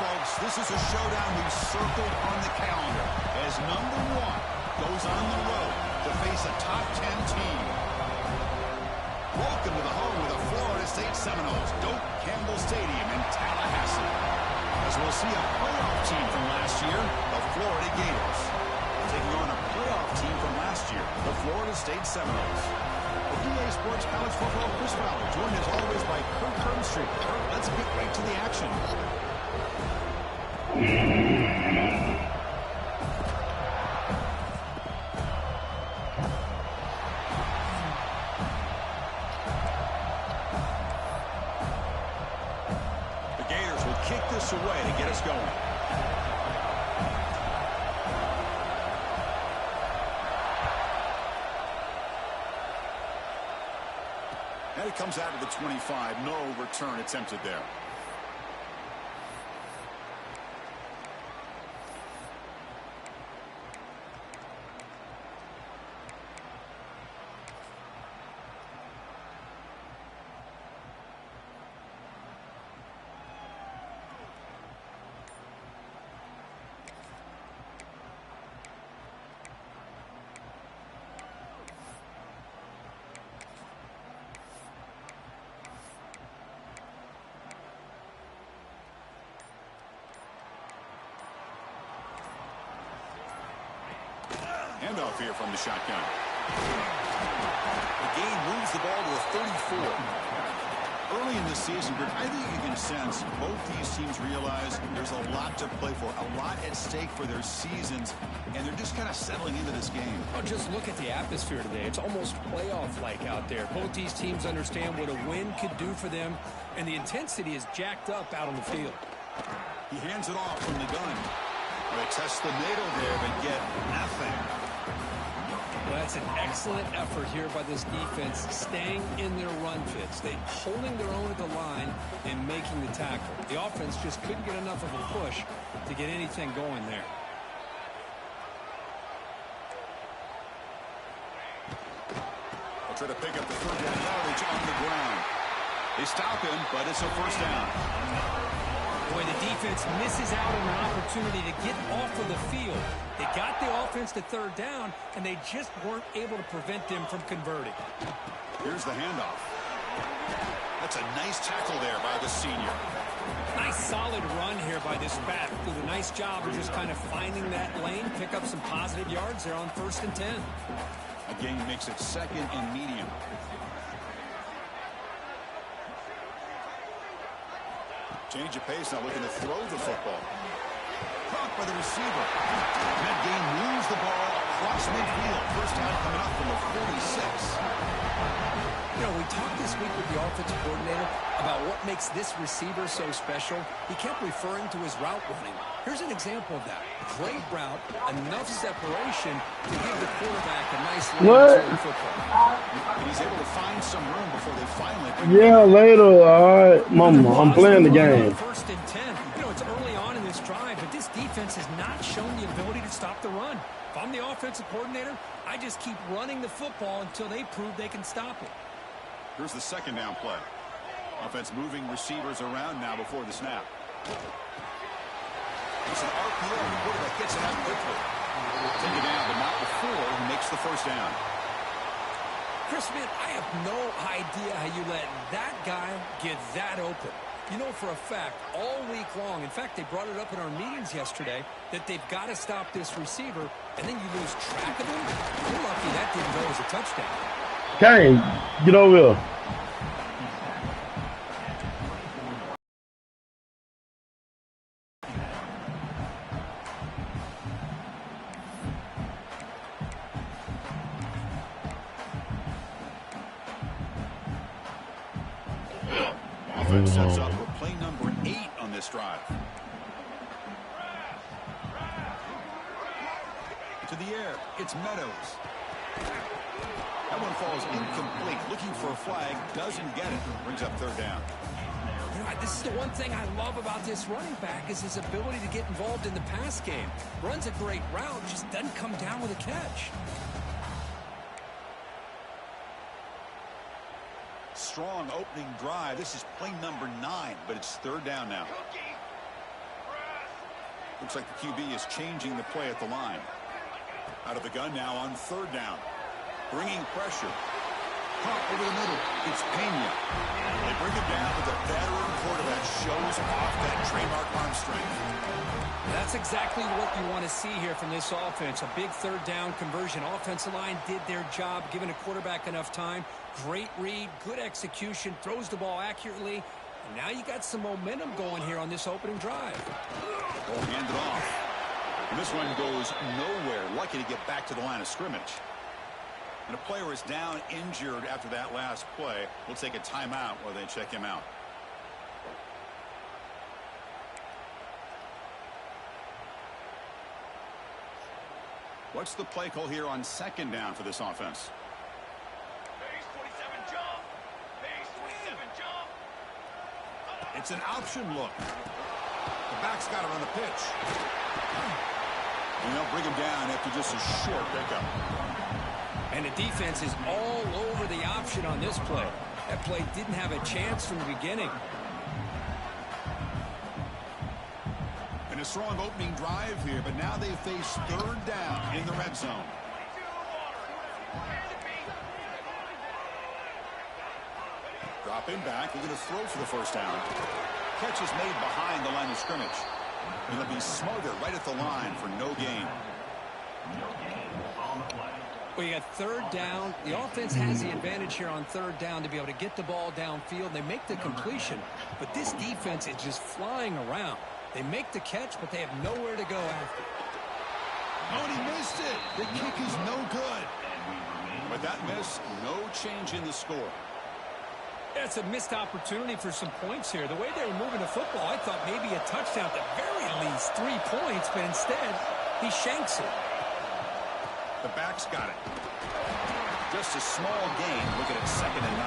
folks, this is a showdown we've circled on the calendar as number 1 goes on the road to face a top 10 team. Welcome to the home of the Florida State Seminoles, Doak Campbell Stadium in Tallahassee. As we'll see a playoff team from last year, the Florida Gators, taking on a playoff team from last year, the Florida State Seminoles. For EA Sports College Football, Chris Fowler, joined as always by Kurt Crumbstreet. Kurt, let's get right to the action. The Gators will kick this away to get us going. And it comes out of the 25. No return attempted there. Handoff here from the shotgun. The game moves the ball to a 34. Early in the season, Greg, I think you can sense both these teams realize there's a lot to play for, a lot at stake for their seasons, and they're just kind of settling into this game. Oh, just look at the atmosphere today. It's almost playoff-like out there. Both these teams understand what a win could do for them, and the intensity is jacked up out on the field. He hands it off from the gun. They test the middle there, but get nothing. Well, that's an excellent effort here by this defense, staying in their run fits. They holding their own at the line and making the tackle. The offense just couldn't get enough of a push to get anything going there. They'll try to pick up the third down yardage on the ground. They stop him, but it's a first down. Boy, the defense misses out on an opportunity to get off of the field. They got the offense to third down, and they just weren't able to prevent them from converting. Here's the handoff. That's a nice tackle there by the senior. Nice solid run here by this back. Did a nice job of just kind of finding that lane, pick up some positive yards there on 1st and 10. A gain makes it 2nd and medium. Change of pace, now looking to throw the football. Caught by the receiver. And that gain moves the ball across midfield. First down coming up from the 46. You know, we talked this week with the offensive coordinator about what makes this receiver so special. He kept referring to his route running. Here's an example of that. Great route, enough separation to give the quarterback a nice lane to football. And he's able to find some room before they finally bring later. All right, Mama, I'm playing the game. 1st and 10. You know, it's early on in this drive, but this defense has not shown the ability to stop the run. If I'm the offensive coordinator, I just keep running the football until they prove they can stop it. Here's the 2nd down play. Offense moving receivers around now before the snap. It's an RPO. The quarterback gets it out quickly. Take it down, but not before he makes the first down. Chris, man, I have no idea how you let that guy get that open. You know for a fact, all week long, in fact, they brought it up in our meetings yesterday, that they've got to stop this receiver, and then you lose track of him. You're lucky that didn't go as a touchdown. Kane, get over here. Offense sets up for play number 8 on this drive. To the air, it's Meadows. That one falls incomplete. Looking for a flag, doesn't get it. Brings up 3rd down. You know, this is the one thing I love about this running back is his ability to get involved in the pass game. Runs a great route, just doesn't come down with a catch. Strong opening drive. This is play number 9, but it's 3rd down now. Looks like the QB is changing the play at the line. Out of the gun now on third down. Bringing pressure. Pump over the middle. It's Pena. They bring him down, but the veteran quarterback shows off that trademark arm strength. That's exactly what you want to see here from this offense. A big third down conversion. Offensive line did their job, giving a quarterback enough time. Great read, good execution, throws the ball accurately. And now you got some momentum going here on this opening drive. Ball handed off. And this one goes nowhere. Lucky to get back to the line of scrimmage. And a player is down injured after that last play. We'll take a timeout while they check him out. What's the play call here on second down for this offense? Base 27 jump. Base 27 jump. It's an option look. The back's got it on the pitch. And they'll bring him down after just a short pickup. And the defense is all over the option on this play. That play didn't have a chance from the beginning. And a strong opening drive here, but now they face third down in the red zone. Dropping back, looking to throw for the first down. Catch is made behind the line of scrimmage. And they'll be smothered right at the line for no gain. Well, you got third down. The offense has the advantage here on third down to be able to get the ball downfield. They make the completion, but this defense is just flying around. They make the catch, but they have nowhere to go after. Oh, and he missed it. The kick is no good. With that miss, no change in the score. That's a missed opportunity for some points here. The way they were moving the football, I thought maybe a touchdown, at the very least 3 points, but instead, he shanks it. The back's got it. Just a small gain. Looking at 2nd and 9.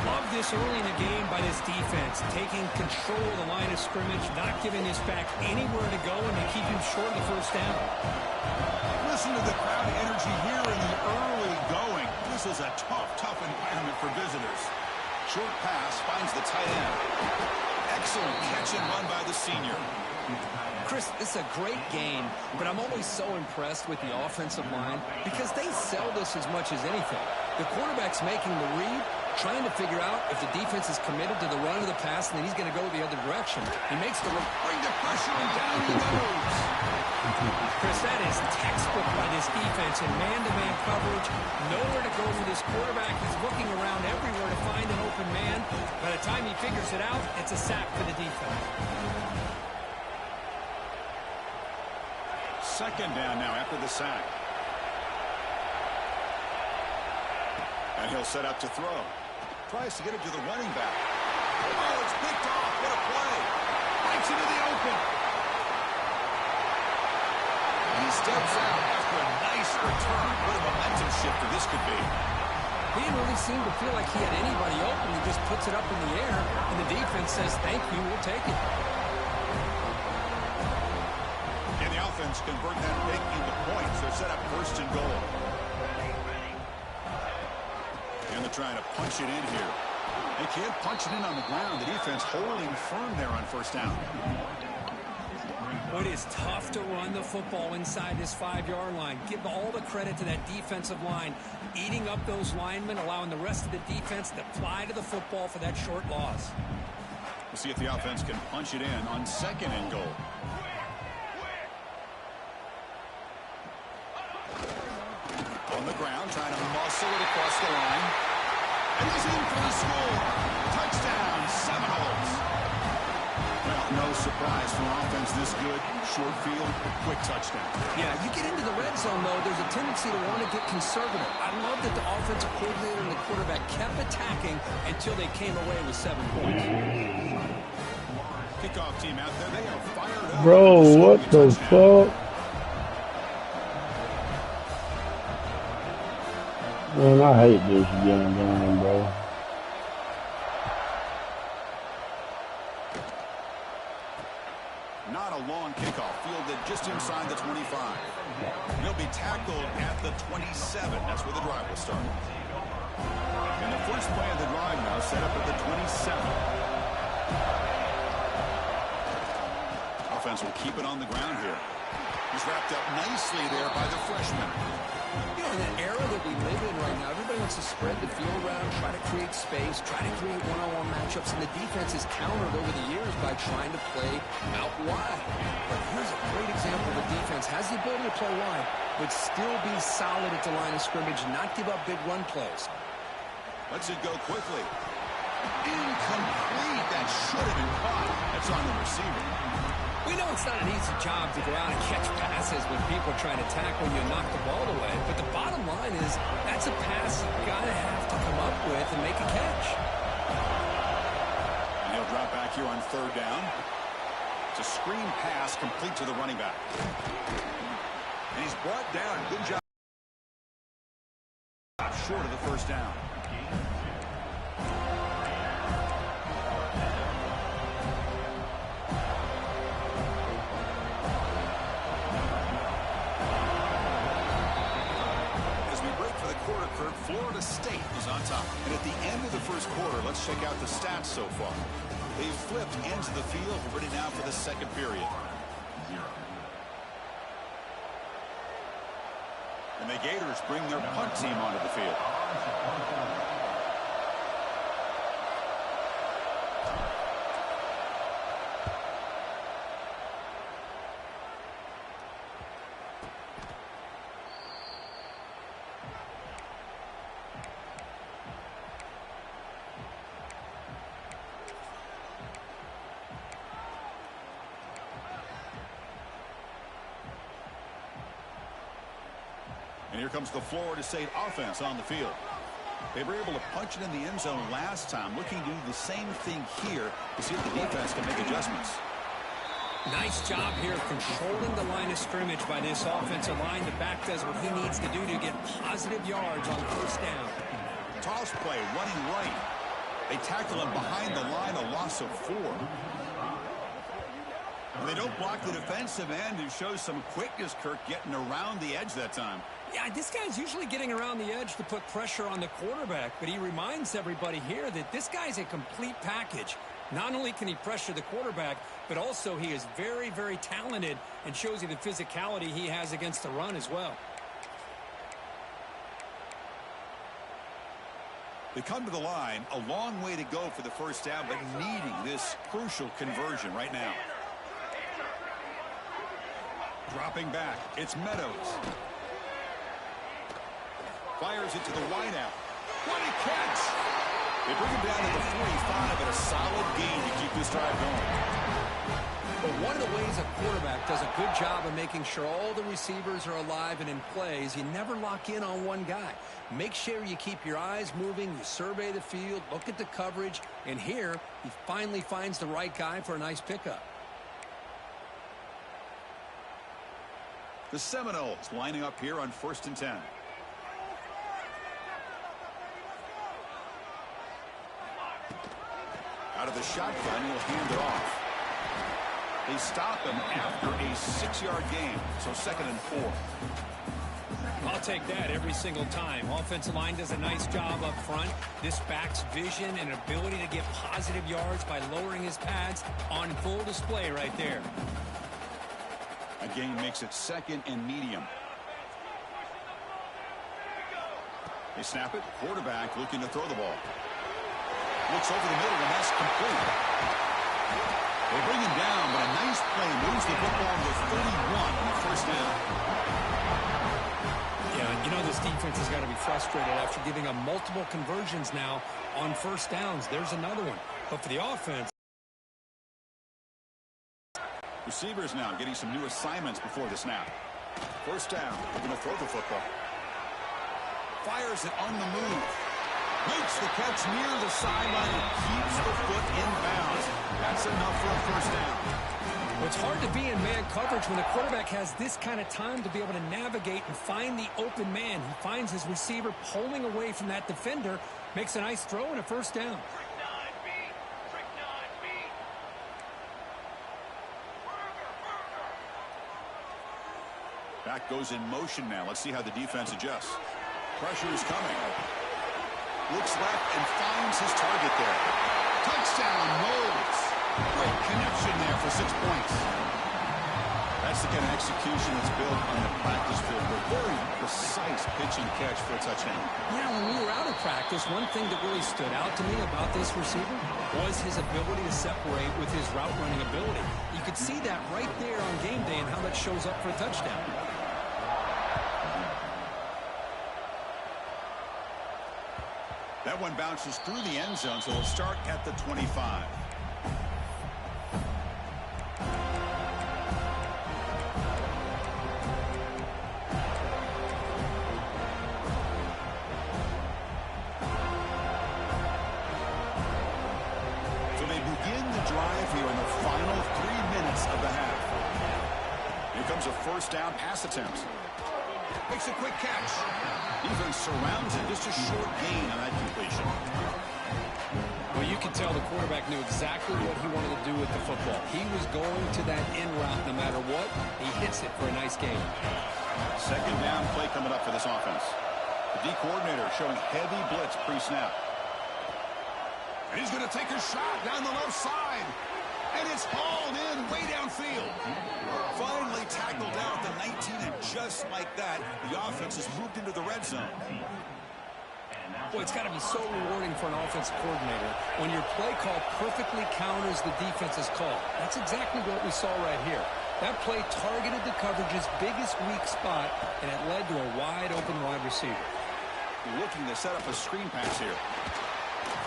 Love this early in the game by this defense, taking control of the line of scrimmage, not giving this back anywhere to go, and they keep him short of the first down. Listen to the crowd energy here in the early going. This is a tough environment for visitors. Short pass finds the tight end. Excellent catch and run by the senior. Chris, this is a great game, but I'm always so impressed with the offensive line because they sell this as much as anything. The quarterback's making the read, trying to figure out if the defense is committed to the run or the pass, and then he's going to go the other direction. He makes the bring the pressure, and down he goes. Chris, that is textbook by this defense in man-to-man coverage. Nowhere to go with this quarterback. He's looking around everywhere to find an open man. By the time he figures it out, it's a sack for the defense. Second down now after the sack. And he'll set up to throw. Tries to get it to the running back. Oh, it's picked off. What a play. Breaks into the open. And he steps out after a nice return. What a momentum shifter this could be. He didn't really seem to feel like he had anybody open. He just puts it up in the air, and the defense says, thank you, we'll take it. And the offense convert that pick into points. They're set up 1st and goal. And they're trying to punch it in here. They can't punch it in on the ground. The defense holding firm there on 1st down. It is tough to run the football inside this 5-yard line. Give all the credit to that defensive line, eating up those linemen, allowing the rest of the defense to fly to the football for that short loss. We'll see if the offense can punch it in on 2nd and goal. On the ground, trying to muscle it across the line. And he's in for the score. Touchdown, Seminoles. Well, no surprise for an offense this good. Short field, quick touchdown. Yeah, you get into the red zone, though, there's a tendency to want to get conservative. I love that the offensive coordinator and the quarterback kept attacking until they came away with 7 points. Kickoff team out there, they are fired up. Bro, what the fuck? Man, I hate this game, bro. Not a long kickoff, fielded just inside the 25. He'll be tackled at the 27. That's where the drive will start. And the first play of the drive now set up at the 27. defense will keep it on the ground here. He's wrapped up nicely there by the freshman. You know, in the era that we live in right now, everybody wants to spread the field around, try to create space, try to create one-on-one matchups, and the defense is countered over the years by trying to play out wide. But here's a great example of a defense has the ability to play wide, but still be solid at the line of scrimmage, not give up big run plays. Lets it go quickly. Incomplete. That should have been caught. That's on the receiver. We know it's not an easy job to go out and catch passes when people are trying to tackle you and knock the ball away. But the bottom line is that's a pass you've got to have to come up with and make a catch. And he'll drop back here on third down. It's a screen pass complete to the running back. And he's brought down. Good job. Short of the first down. Florida State is on top. And at the end of the first quarter, let's check out the stats so far. They've flipped ends of the field. We're ready now for the second period. And the Gators bring their punt team onto the field. And here comes the Florida State offense on the field. They were able to punch it in the end zone last time. Looking to do the same thing here to see if the defense can make adjustments. Nice job here of controlling the line of scrimmage by this offensive line. The back does what he needs to do to get positive yards on first down. Toss play, running right. They tackle him behind the line, a loss of 4. And they don't block the defensive end, who shows some quickness, Kirk, getting around the edge that time. Yeah, this guy's usually getting around the edge to put pressure on the quarterback, but he reminds everybody here that this guy's a complete package. Not only can he pressure the quarterback, but also he is very, very talented and shows you the physicality he has against the run as well. They come to the line, a long way to go for the first down, but needing this crucial conversion right now. Dropping back, it's Meadows. Fires it to the wideout. What a catch! They bring him down to the 45, and a solid gain to keep this drive going. But one of the ways a quarterback does a good job of making sure all the receivers are alive and in play is you never lock in on one guy. Make sure you keep your eyes moving, you survey the field, look at the coverage, and here he finally finds the right guy for a nice pickup. The Seminoles lining up here on 1st and 10. Out of the shotgun, he'll hand it off. They stop him after a 6-yard gain, so 2nd and 4. I'll take that every single time. Offensive line does a nice job up front. This back's vision and ability to get positive yards by lowering his pads on full display right there. A gain makes it 2nd and medium. They snap it. Quarterback looking to throw the ball. Looks over the middle, and that's complete. They bring him down, but a nice play moves the football to 31 on the first down. Yeah, you know this defense has got to be frustrated after giving up multiple conversions now on first downs. There's another one. But for the offense, receivers now getting some new assignments before the snap. First down, they're going to throw the football. Fires it on the move. Makes the catch near the sideline and keeps the foot in bounds. That's enough for a first down. Well, it's hard to be in man coverage when the quarterback has this kind of time to be able to navigate and find the open man. He finds his receiver pulling away from that defender, makes a nice throw and a first down. Back goes in motion now. Let's see how the defense adjusts. Pressure is coming. Looks left and finds his target there. Touchdown, Knowles. Great connection there for 6 points. That's the kind of execution that's built on the practice field. A very precise pitch and catch for a touchdown. Yeah, when we were out of practice, one thing that really stood out to me about this receiver was his ability to separate with his route running ability. You could see that right there on game day and how that shows up for a touchdown. That one bounces through the end zone, so it'll start at the 25. A first down pass attempt. Makes a quick catch. Defense surrounds it. Just a short gain on that completion. Well, you can tell the quarterback knew exactly what he wanted to do with the football. He was going to that in route no matter what. He hits it for a nice gain. Second down play coming up for this offense. The D coordinator showing heavy blitz pre-snap. And he's going to take a shot down the left side. And it's hauled in way downfield. Finally tackled down at the 19, and just like that, the offense has moved into the red zone. Boy, it's got to be so rewarding for an offensive coordinator when your play call perfectly counters the defense's call. That's exactly what we saw right here. That play targeted the coverage's biggest weak spot, and it led to a wide-open wide receiver. Looking to set up a screen pass here.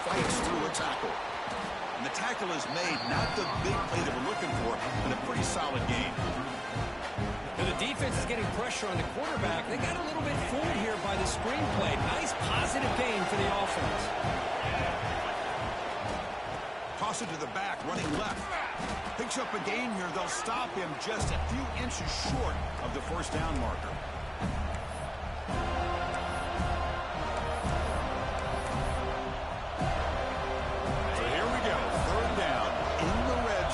Fights through a tackle. And the tackle is made, not the big play that we're looking for, but a pretty solid game. And the defense is getting pressure on the quarterback. They got a little bit fooled here by the screen play. Nice positive gain for the offense. Toss it to the back, running left. Picks up a gain here. They'll stop him just a few inches short of the first down marker.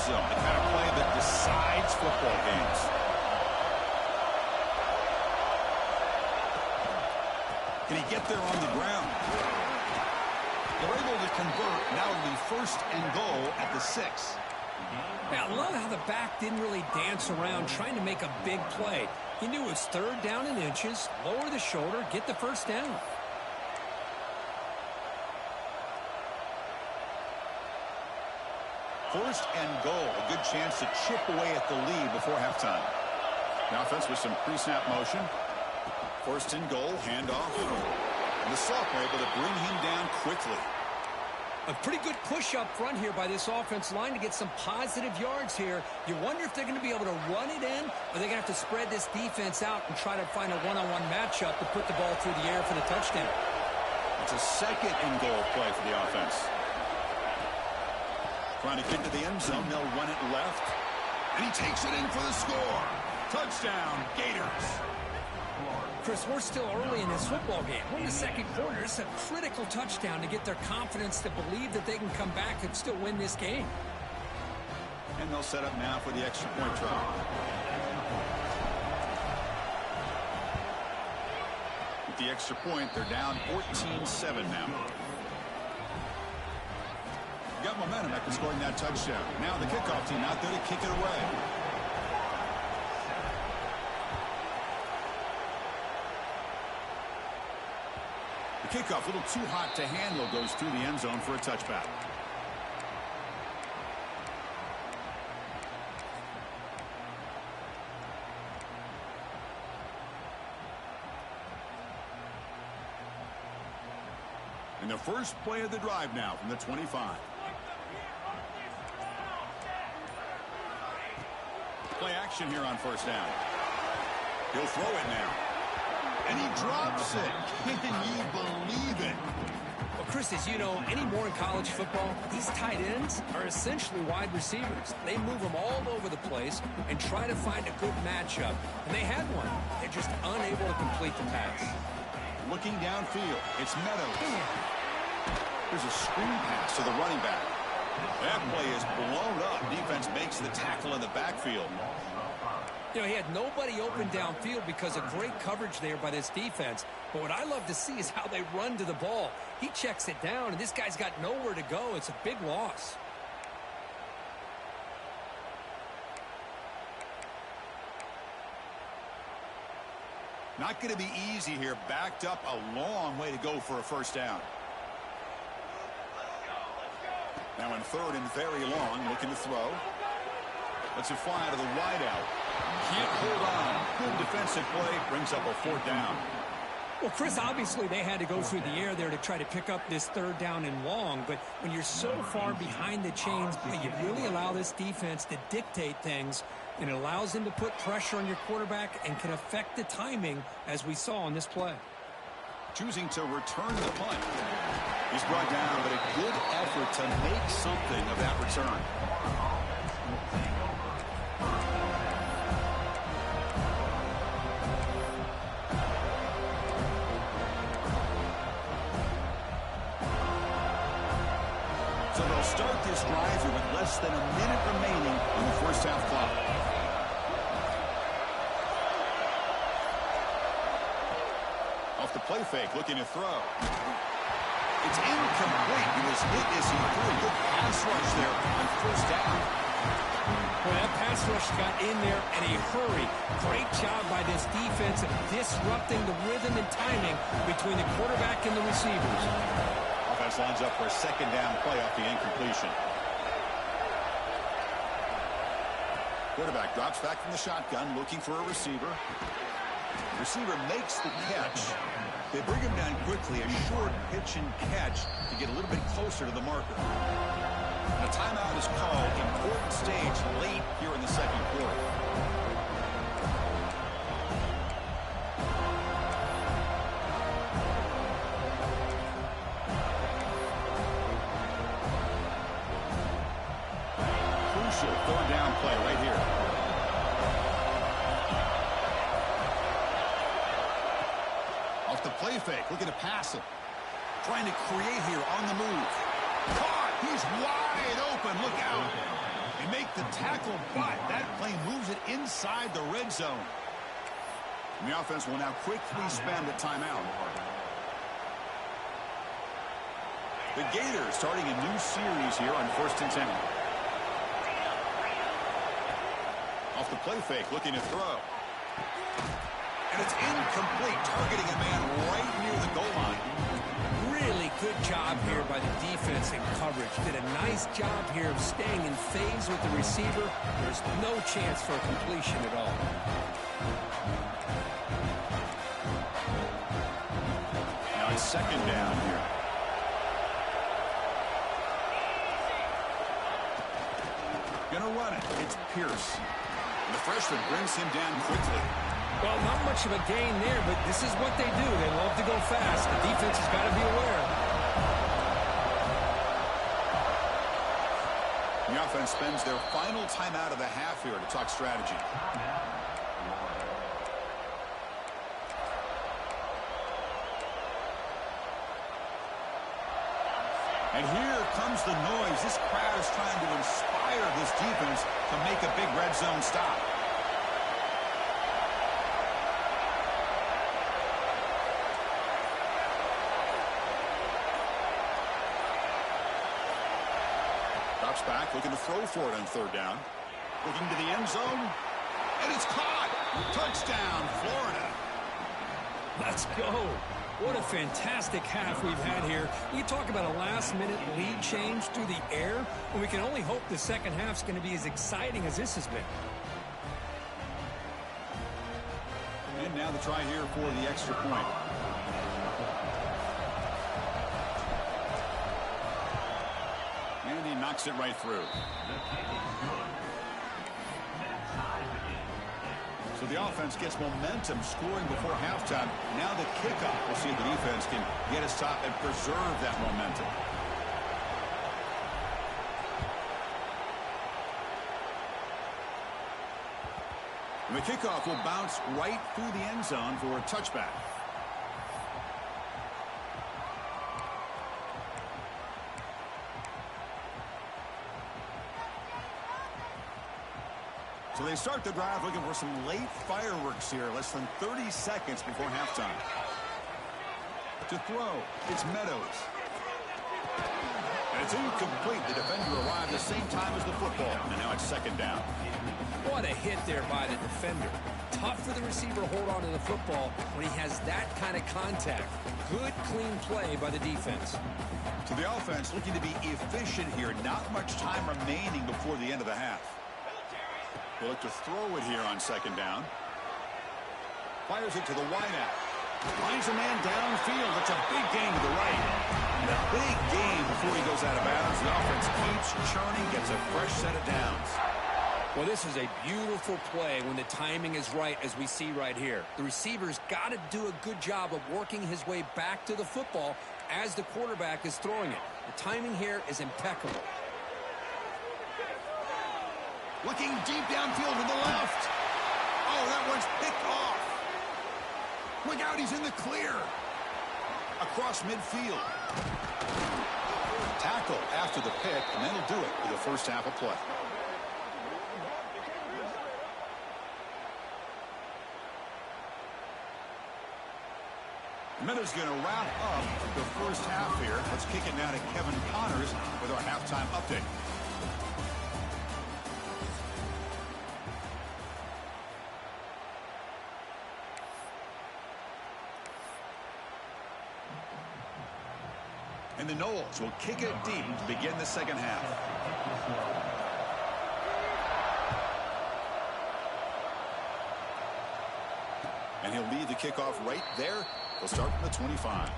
The kind of play that decides football games. Can he get there on the ground? They're able to convert. Now it'll be first and goal at the 6. Now, I love how the back didn't really dance around trying to make a big play. He knew it was third down in inches, lower the shoulder, get the first down. First and goal. A good chance to chip away at the lead before halftime. The offense with some pre-snap motion. First and goal, handoff. And the Sophomore able to bring him down quickly. A pretty good push up front here by this offense line to get some positive yards here. You wonder if they're going to be able to run it in, or they're going to have to spread this defense out and try to find a one-on-one matchup to put the ball through the air for the touchdown. It's a second and goal play for the offense. Trying to get to the end zone. They'll run it left. And he takes it in for the score. Touchdown, Gators. Chris, we're still early in this football game. We're in the second quarter. It's a critical touchdown to get their confidence to believe that they can come back and still win this game. And they'll set up now for the extra point try. With the extra point, they're down 14-7 now. Got momentum after scoring that touchdown. Now the kickoff team out there to kick it away. The kickoff, a little too hot to handle, goes through the end zone for a touchback. And the first play of the drive now from the 25. Play action here on first down. He'll throw it now. And he drops it. Can you believe it? Well, Chris, as you know, anymore in college football, these tight ends are essentially wide receivers. They move them all over the place and try to find a good matchup. And they had one. They're just unable to complete the pass. Looking downfield, it's Meadows. There's a screen pass to the running back. That play is blown up. Defense makes the tackle in the backfield. You know, he had nobody open downfield because of great coverage there by this defense. But what I love to see is how they run to the ball. He checks it down, and this guy's got nowhere to go. It's a big loss. Not going to be easy here. Backed up a long way to go for a first down. Now in third and very long, looking to throw. Lets it fly to the wideout. Can't hold on. Good defensive play. Brings up a fourth down. Well, Chris, obviously they had to go through the air there to try to pick up this third down and long, but when you're so far behind the chains, you really allow this defense to dictate things, and it allows them to put pressure on your quarterback and can affect the timing, as we saw on this play. Choosing to return the punt. He's brought down, but a good effort to make something of that return. So they'll start this drive here with less than a minute remaining on the first half clock. Off the play fake, looking to throw. It's incomplete. He was hit as he threw a good pass rush there on first down. Well, that pass rush got in there in a hurry. Great job by this defense of disrupting the rhythm and timing between the quarterback and the receivers. Offense lines up for a second down play off the incompletion. Quarterback drops back from the shotgun, looking for a receiver. Receiver makes the catch. They bring him down quickly, a short pitch and catch to get a little bit closer to the marker. And a timeout is called. Important stage late here in the second quarter. Crucial third down play right here. Off the play fake, looking to pass it. Trying to create here on the move. Caught! He's wide open. Look out. They make the tackle, but that play moves it inside the red zone. And the offense will now quickly spend a timeout. The Gators starting a new series here on 1st and 10. Off the play fake, looking to throw. And it's incomplete, targeting a man right near the goal line. Really good job here by the defense in coverage. Did a nice job here of staying in phase with the receiver. There's no chance for a completion at all. Now it's second down here. Gonna run it. It's Pierce. And the freshman brings him down quickly. Well, not much of a gain there, but this is what they do. They love to go fast. The defense has got to be aware. The offense spends their final timeout of the half here to talk strategy. And here comes the noise. This crowd is trying to inspire this defense to make a big red zone stop. Drops back, looking to throw for it on third down. Looking to the end zone. And it's caught. Touchdown, Florida. Let's go. What a fantastic half we've had here. You talk about a last-minute lead change through the air, and we can only hope the second half's going to be as exciting as this has been. And now the try here for the extra point. And he knocks it right through. So the offense gets momentum scoring before halftime. Now the kickoff. We'll see if the defense can get a stop and preserve that momentum. And the kickoff will bounce right through the end zone for a touchback. So they start the drive looking for some late fireworks here, less than 30 seconds before halftime. To throw, it's Meadows. And It's incomplete. The defender arrived the same time as the football, and now it's second down. What a hit there by the defender. Tough for the receiver to hold on to the football when he has that kind of contact. Good, clean play by the defense. So the offense looking to be efficient here. Not much time remaining before the end of the half. They look to throw it here on second down. Fires it to the wideout. Finds a man downfield. It's a big gain to the right. And a big gain before he goes out of bounds. The offense keeps churning, gets a fresh set of downs. Well, this is a beautiful play when the timing is right, as we see right here. The receiver's got to do a good job of working his way back to the football as the quarterback is throwing it. The timing here is impeccable. Looking deep downfield to the left. Oh, that one's picked off. Look out, he's in the clear. Across midfield. Tackle after the pick, and that'll do it for the first half of play. Minutes going to wrap up the first half here. Let's kick it now to Kevin Connors with our halftime update. And the Noles will kick it deep to begin the second half. And he'll lead the kickoff right there. We'll start from the 25.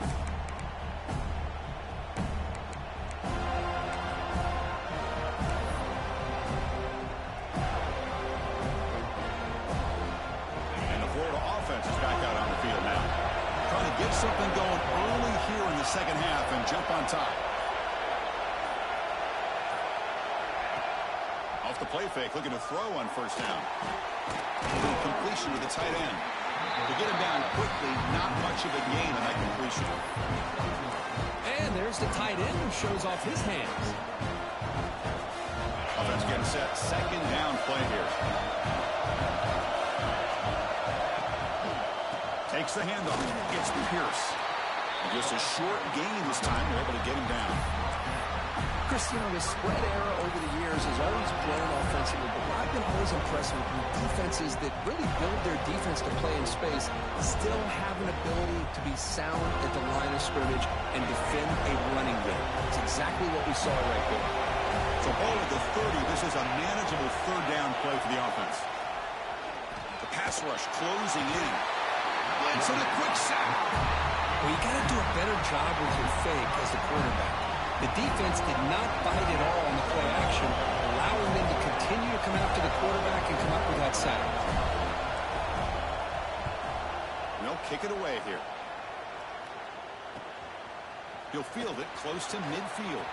And the Florida offense is back out on the field now. Trying to get something going early here in the second half and jump on top. Off the play fake, looking to throw on first down. Completion to the tight end. To get him down quickly, not much of a gain on that completion. And there's the tight end who shows off his hands. Offense getting set. Second down play here. Takes the handoff. Gets Pierce. And just a short gain this time. They're able to get him down. Chris, you know, the spread era over the years has always grown offensively, but what I've been always impressed with defenses that really build their defense to play in space still have an ability to be sound at the line of scrimmage and defend a running game. It's exactly what we saw right there. So ball at the 30. This is a manageable third down play for the offense. The pass rush closing in. And so the quick sack. Well, you got to do a better job with your fake as the quarterback. The defense did not bite at all on the play action, allowing them to continue to come after the quarterback and come up with that sack. They'll kick it away here. He'll field it close to midfield.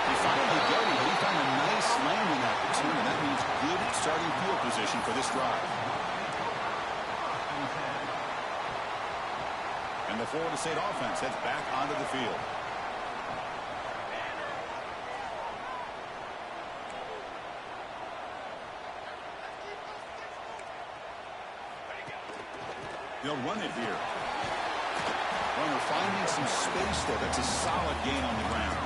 He finally got it, but he found a nice landing that return, and that means good starting field position for this drive. And the Florida State offense heads back onto the field. They'll run it here. Runner finding some space there. That's a solid gain on the ground.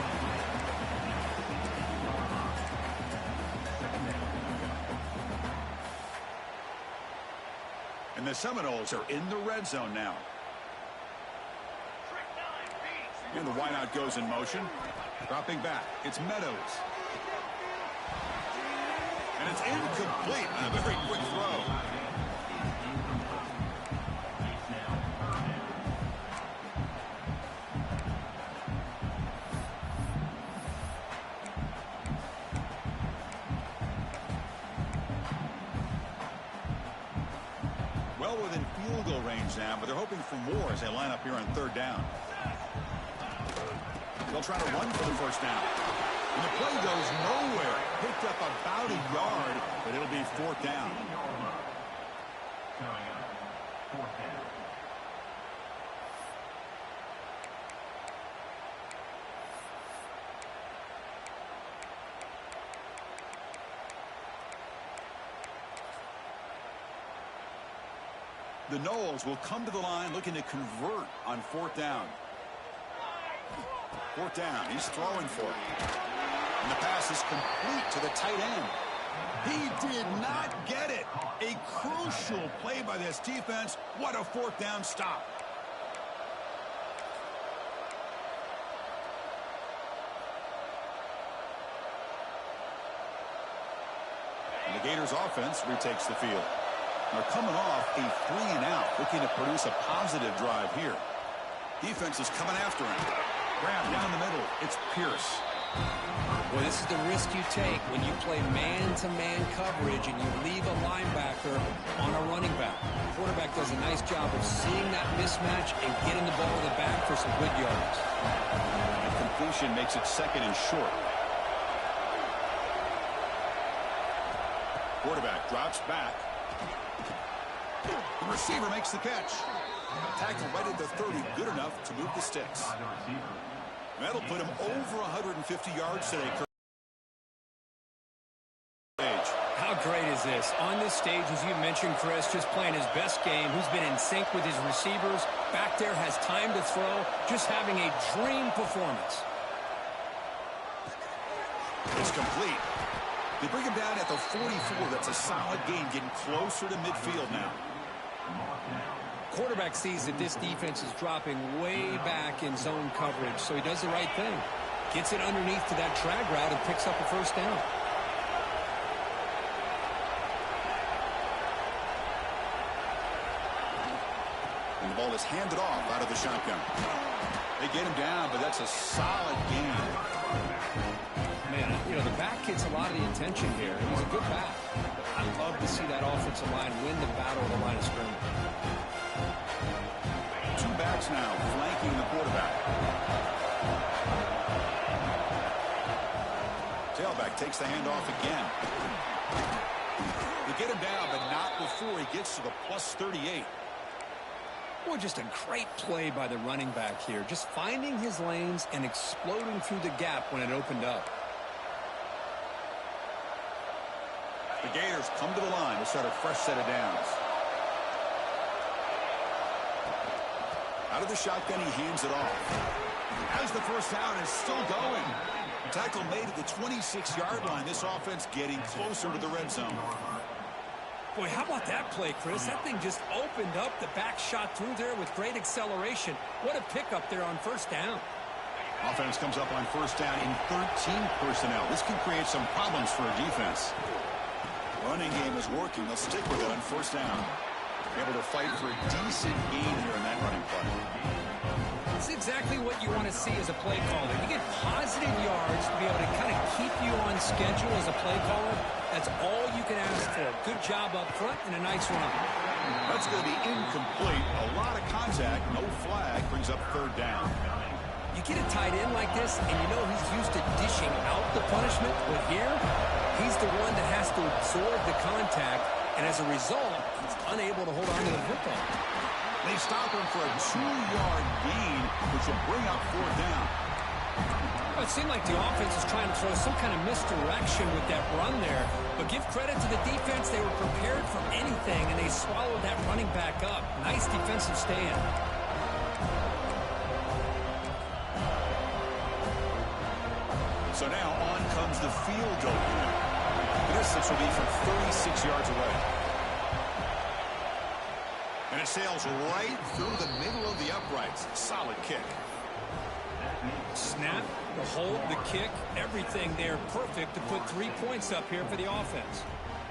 And the Seminoles are in the red zone now. And the wideout goes in motion. Dropping back. It's Meadows. And it's incomplete. A very quick throw. Well within field goal range now, but they're hoping for more as they line up here on third down. They'll try to run for the first down. And the play goes nowhere. Picked up about a yard, but it'll be fourth down. The Noles will come to the line looking to convert on fourth down. Fourth down. He's throwing for it. And the pass is complete to the tight end. He did not get it. A crucial play by this defense. What a fourth down stop. And the Gators offense retakes the field. They're coming off a 3-and-out, looking to produce a positive drive here. Defense is coming after him. Grab down the middle. It's Pierce. Well, this is the risk you take when you play man-to-man coverage and you leave a linebacker on a running back. The quarterback does a nice job of seeing that mismatch and getting the ball to the back for some good yards. And completion makes it second and short. Quarterback drops back. The receiver makes the catch. Tackle right at the 30, good enough to move the sticks. That'll put him over 150 yards today. How great is this? On this stage, as you mentioned, Chris, just playing his best game. He's been in sync with his receivers. Back there, has time to throw. Just having a dream performance. It's complete. They bring him down at the 44. That's a solid gain, getting closer to midfield now. Quarterback sees that this defense is dropping way back in zone coverage, so he does the right thing. Gets it underneath to that drag route and picks up a first down. And the ball is handed off out of the shotgun. They get him down, but that's a solid gain. Man, you know, the back gets a lot of the attention here. He's a good back. I love to see that offensive line win the battle of the line of scrimmage. Two backs now flanking the quarterback. Tailback takes the handoff again. They get him down, but not before he gets to the plus 38. Boy, just a great play by the running back here. Just finding his lanes and exploding through the gap when it opened up. The Gators come to the line to start a fresh set of downs. Out of the shotgun, he hands it off. As the first down is still going. Tackle made at the 26-yard line. This offense getting closer to the red zone. Boy, how about that play, Chris? That thing just opened up. The back shot through there with great acceleration. What a pickup there on first down. Offense comes up on first down in 13 personnel. This can create some problems for a defense. Running game is working. They'll stick with it on first down. Able to fight for a decent gain here in that running play. It's exactly what you want to see as a play caller. You get positive yards to be able to kind of keep you on schedule as a play caller. That's all you can ask for. Good job up front and a nice run. That's going to be incomplete. A lot of contact. No flag. Brings up third down. You get a tight end like this, and you know he's used to dishing out the punishment. But here, he's the one that has to absorb the contact. And as a result, he's unable to hold on to the football. They stop him for a 2-yard gain, which will bring up fourth down. Well, it seemed like the offense was trying to throw some kind of misdirection with that run there. But give credit to the defense. They were prepared for anything, and they swallowed that running back up. Nice defensive stand. So now on comes the field goal unit. The distance will be from 36 yards away. And it sails right through the middle of the uprights. Solid kick. Snap, the hold, the kick, everything there perfect to put 3 points up here for the offense.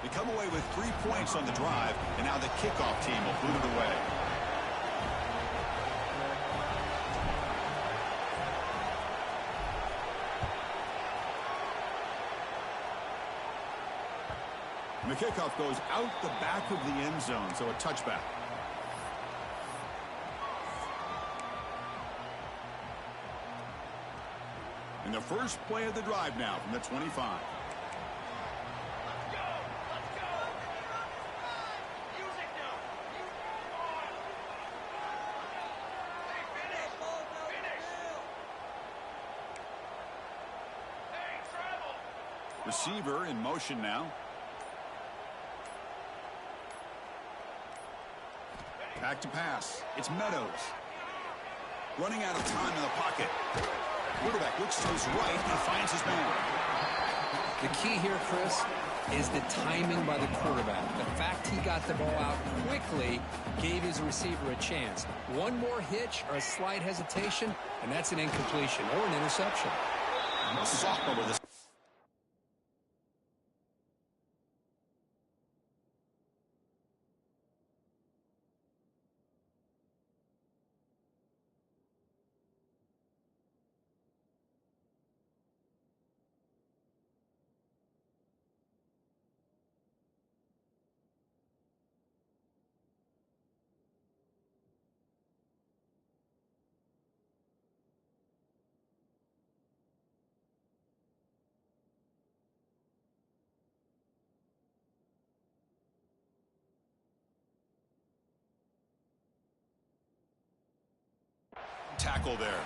They come away with 3 points on the drive, and now the kickoff team will boot it away. And the kickoff goes out the back of the end zone, so a touchback. And the first play of the drive now from the 25. Receiver in motion now. Back to pass. It's Meadows. Running out of time in the pocket. Quarterback looks to his right and finds his man. The key here, Chris, is the timing by the quarterback. The fact he got the ball out quickly gave his receiver a chance. One more hitch or a slight hesitation, and that's an incompletion or an interception. Sophomore with this. Tackle there.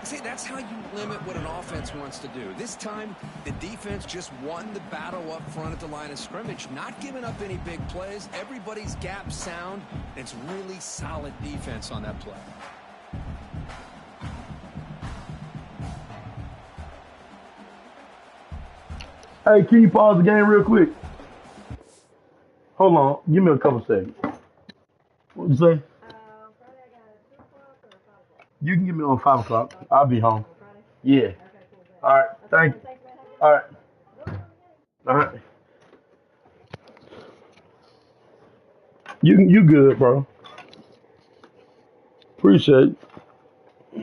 See, that's how you limit what an offense wants to do. This time, the defense just won the battle up front at the line of scrimmage, not giving up any big plays. Everybody's gap sound. It's really solid defense on that play. Hey, can you pause the game real quick? Hold on. Give me a couple seconds. What'd you say? You can give me on 5 o'clock. I'll be home. Yeah. All right. Thank you. All right. All right. You good, bro. Appreciate it.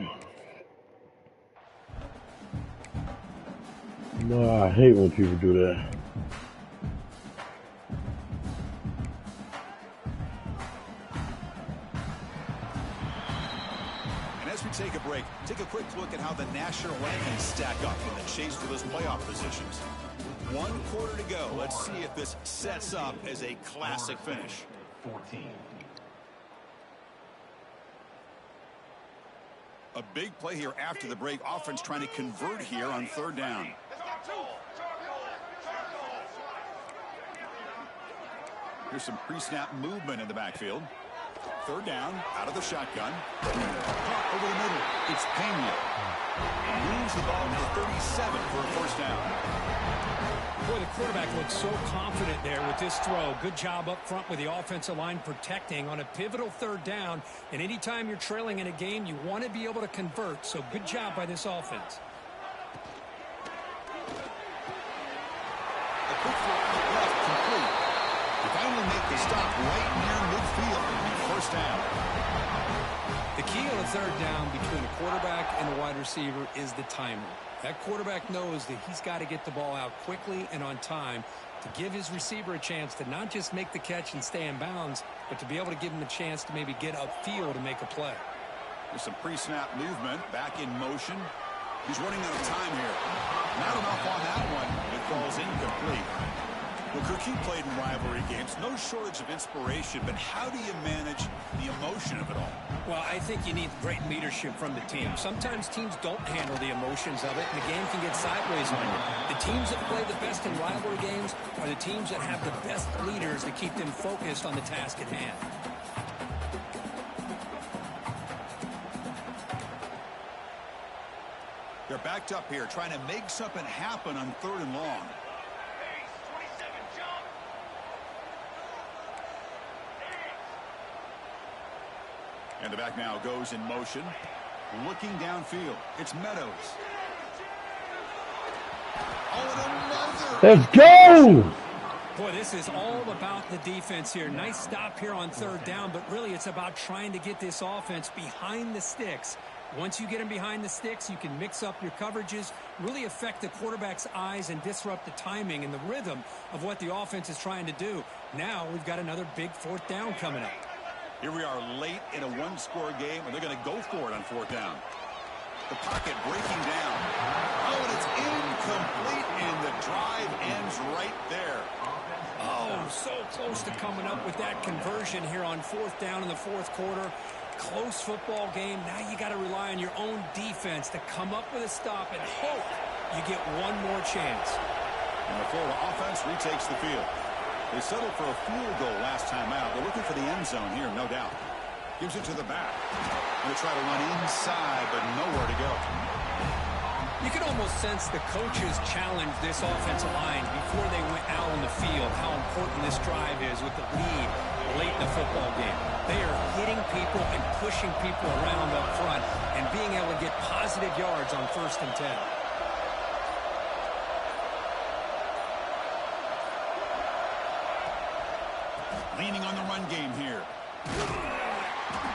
No, I hate when people do that. And as we take a break, take a quick look at how the national rankings stack up in the chase for those playoff positions. 1 quarter to go. Let's see if this sets up as a classic finish. 14. A big play here after the break. Offense trying to convert here on 3rd down. Here's some pre-snap movement in the backfield. 3rd down, out of the shotgun. Caught over the middle. It's Pena. Moves the ball to the 37 for a 1st down. Boy, the quarterback looks so confident there with this throw. Good job up front with the offensive line protecting on a pivotal 3rd down. And anytime you're trailing in a game, you want to be able to convert. So good job by this offense. A quick throw out left, complete. They finally make the stop right near midfield. 1st down. The key on a 3rd down between the quarterback and the wide receiver is the timing. That quarterback knows that he's got to get the ball out quickly and on time to give his receiver a chance to not just make the catch and stay in bounds, but to be able to give him a chance to maybe get upfield and make a play. There's some pre-snap movement, back in motion. He's running out of time here. Not enough on that one. It falls incomplete. Well, Gooooo played in rivalry games. No shortage of inspiration, but how do you manage the emotion of it all? Well, I think you need great leadership from the team. Sometimes teams don't handle the emotions of it, and the game can get sideways on you. The teams that play the best in rivalry games are the teams that have the best leaders to keep them focused on the task at hand. They're backed up here, trying to make something happen on 3rd and long. And the back now goes in motion. Looking downfield. It's Meadows. Oh, and another. Let's go! Boy, this is all about the defense here. Nice stop here on 3rd down, but really it's about trying to get this offense behind the sticks. Once you get them behind the sticks, you can mix up your coverages, really affect the quarterback's eyes and disrupt the timing and the rhythm of what the offense is trying to do. Now we've got another big 4th down coming up. Here we are late in a 1-score game, and they're going to go for it on 4th down. The pocket breaking down. Oh, and it's incomplete, and the drive ends right there. Oh, so close to coming up with that conversion here on 4th down in the 4th quarter. Close football game. Now you got to rely on your own defense to come up with a stop and hope you get one more chance. And the Florida offense retakes the field. They settled for a field goal last time out. They're looking for the end zone here, no doubt. Gives it to the back. Going to try to run inside, but nowhere to go. You can almost sense the coaches challenged this offensive line before they went out on the field, how important this drive is with the lead late in the football game. They are hitting people and pushing people around up front and being able to get positive yards on 1st and 10. Leaning on the run game here.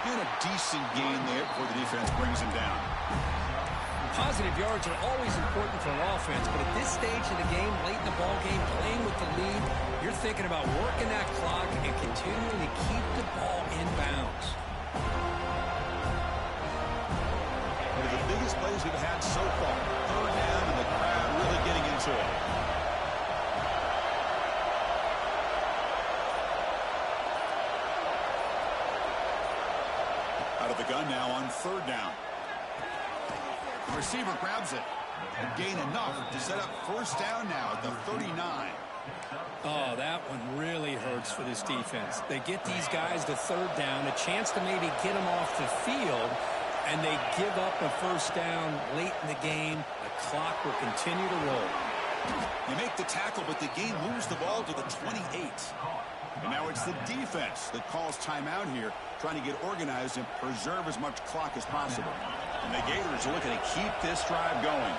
And a decent gain there before the defense brings him down. Positive yards are always important for an offense, but at this stage of the game, late in the ball game, playing with the lead, you're thinking about working that clock and continuing to keep the ball in bounds. One of the biggest plays we've had so far. 3rd down, and the crowd really getting into it. Out of the gun now on 3rd down. The receiver grabs it and gain enough to set up 1st down now at the 39. Oh, that one really hurts for this defense. They get these guys to 3rd down, a chance to maybe get them off the field, and they give up a 1st down late in the game. The clock will continue to roll. They make the tackle, but the game moves the ball to the 28. And now it's the defense that calls timeout here, trying to get organized and preserve as much clock as possible. And the Gators are looking to keep this drive going.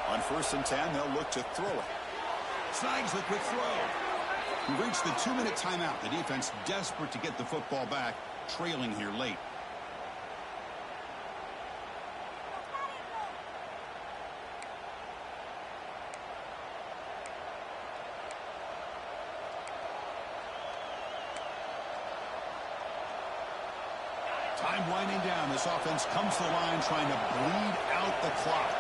On 1st and 10, they'll look to throw it. Snags the quick throw. We reached the 2-minute timeout. The defense desperate to get the football back, trailing here late. Time winding down. This offense comes to the line trying to bleed out the clock.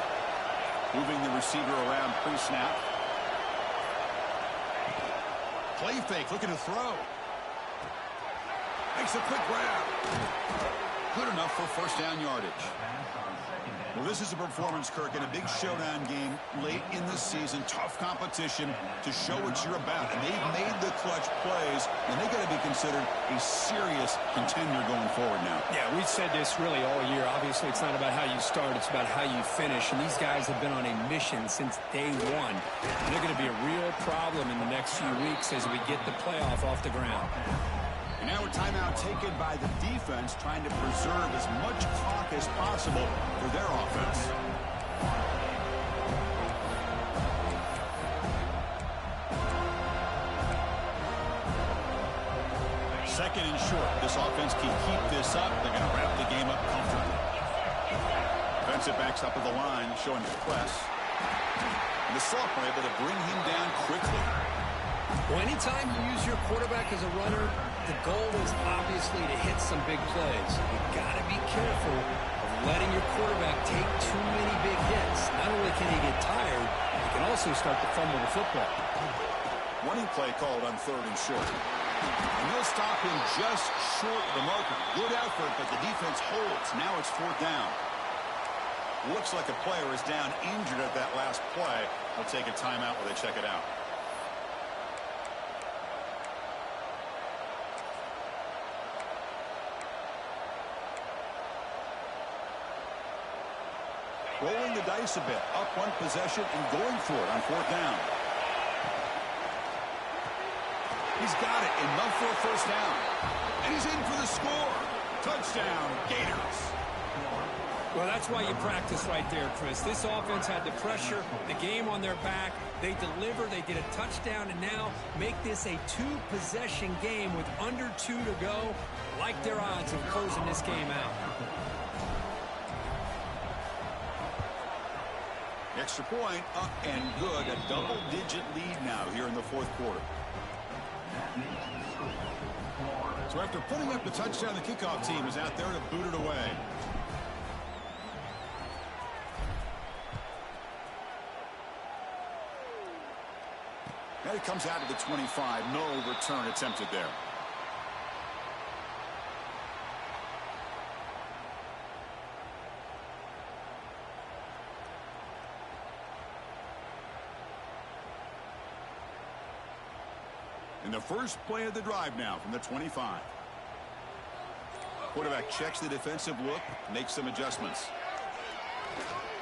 Moving the receiver around pre-snap. Play fake, looking to throw. Makes a quick grab. Good enough for 1st down yardage. Well, this is a performance, Kirk, in a big showdown game late in the season. Tough competition to show what you're about. And they've made the clutch plays, and they got to be considered a serious contender going forward now. Yeah, we've said this really all year. Obviously, it's not about how you start. It's about how you finish. And these guys have been on a mission since day one. And they're going to be a real problem in the next few weeks as we get the playoff off the ground. And now a timeout taken by the defense, trying to preserve as much clock as possible for their offense. Second and short. This offense can keep this up. They're going to wrap the game up comfortably. Defensive backs up at the line, showing the press. And the sophomore able to bring him down quickly. Well, anytime you use your quarterback as a runner, the goal is obviously to hit some big plays. You've got to be careful of letting your quarterback take too many big hits. Not only can he get tired, he can also start to fumble the football. Running play called on 3rd and short. And they'll stop him just short of the marker. Good effort, but the defense holds. Now it's 4th down. Looks like a player is down injured at that last play. They'll take a timeout while they check it out. Rolling the dice a bit, up one possession and going for it on 4th down. He's got it, enough for a 1st down. And he's in for the score. Touchdown, Gators. Well, that's why you practice right there, Chris. This offense had the pressure, the game on their back. They deliver, they get a touchdown, and now make this a 2-possession game with under 2 to go. Like their odds of closing this game out. Extra point, up and good. A double-digit lead now here in the 4th quarter. So after putting up the touchdown, the kickoff team is out there to boot it away. And it comes out to the 25. No return attempted there. And the first play of the drive now from the 25. Quarterback checks the defensive look, makes some adjustments.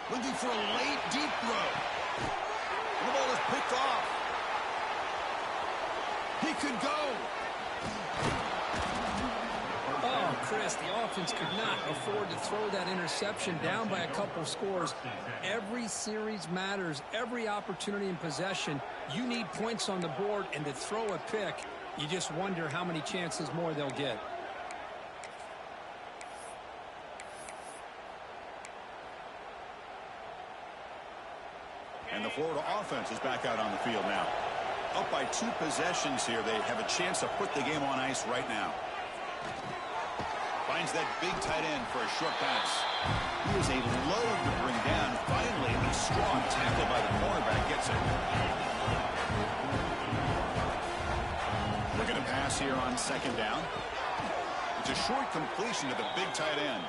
Looking for a late, deep throw. And the ball is picked off. He could go. Oh, Chris, the offense could not afford to throw that interception down by a couple scores. Every series matters. Every opportunity in possession, you need points on the board, and to throw a pick, you just wonder how many chances more they'll get. And the Florida offense is back out on the field now. Up by 2 possessions here. They have a chance to put the game on ice right now. Finds that big tight end for a short pass. He is a load to bring down. Finally, a strong tackle by the cornerback gets it. Look at a pass here on 2nd down. It's a short completion to the big tight end.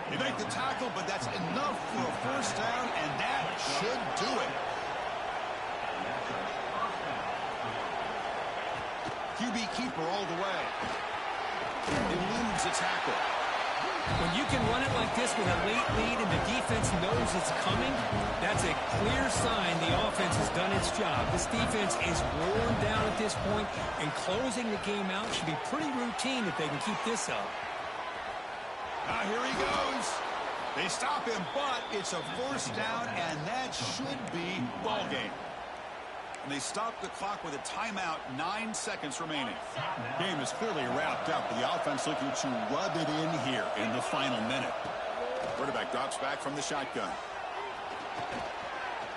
They make the tackle, but that's enough for a first down, and that should do it. QB keeper all the way. Eludes a tackle. When you can run it like this with a late lead and the defense knows it's coming, that's a clear sign the offense has done its job. This defense is worn down at this point, and closing the game out should be pretty routine if they can keep this up. Now here he goes. They stop him, but it's a first down, and that should be ball game. And they stop the clock with a timeout, 9 seconds remaining. Game is clearly wrapped up, but the offense looking to rub it in here in the final minute. Quarterback drops back from the shotgun.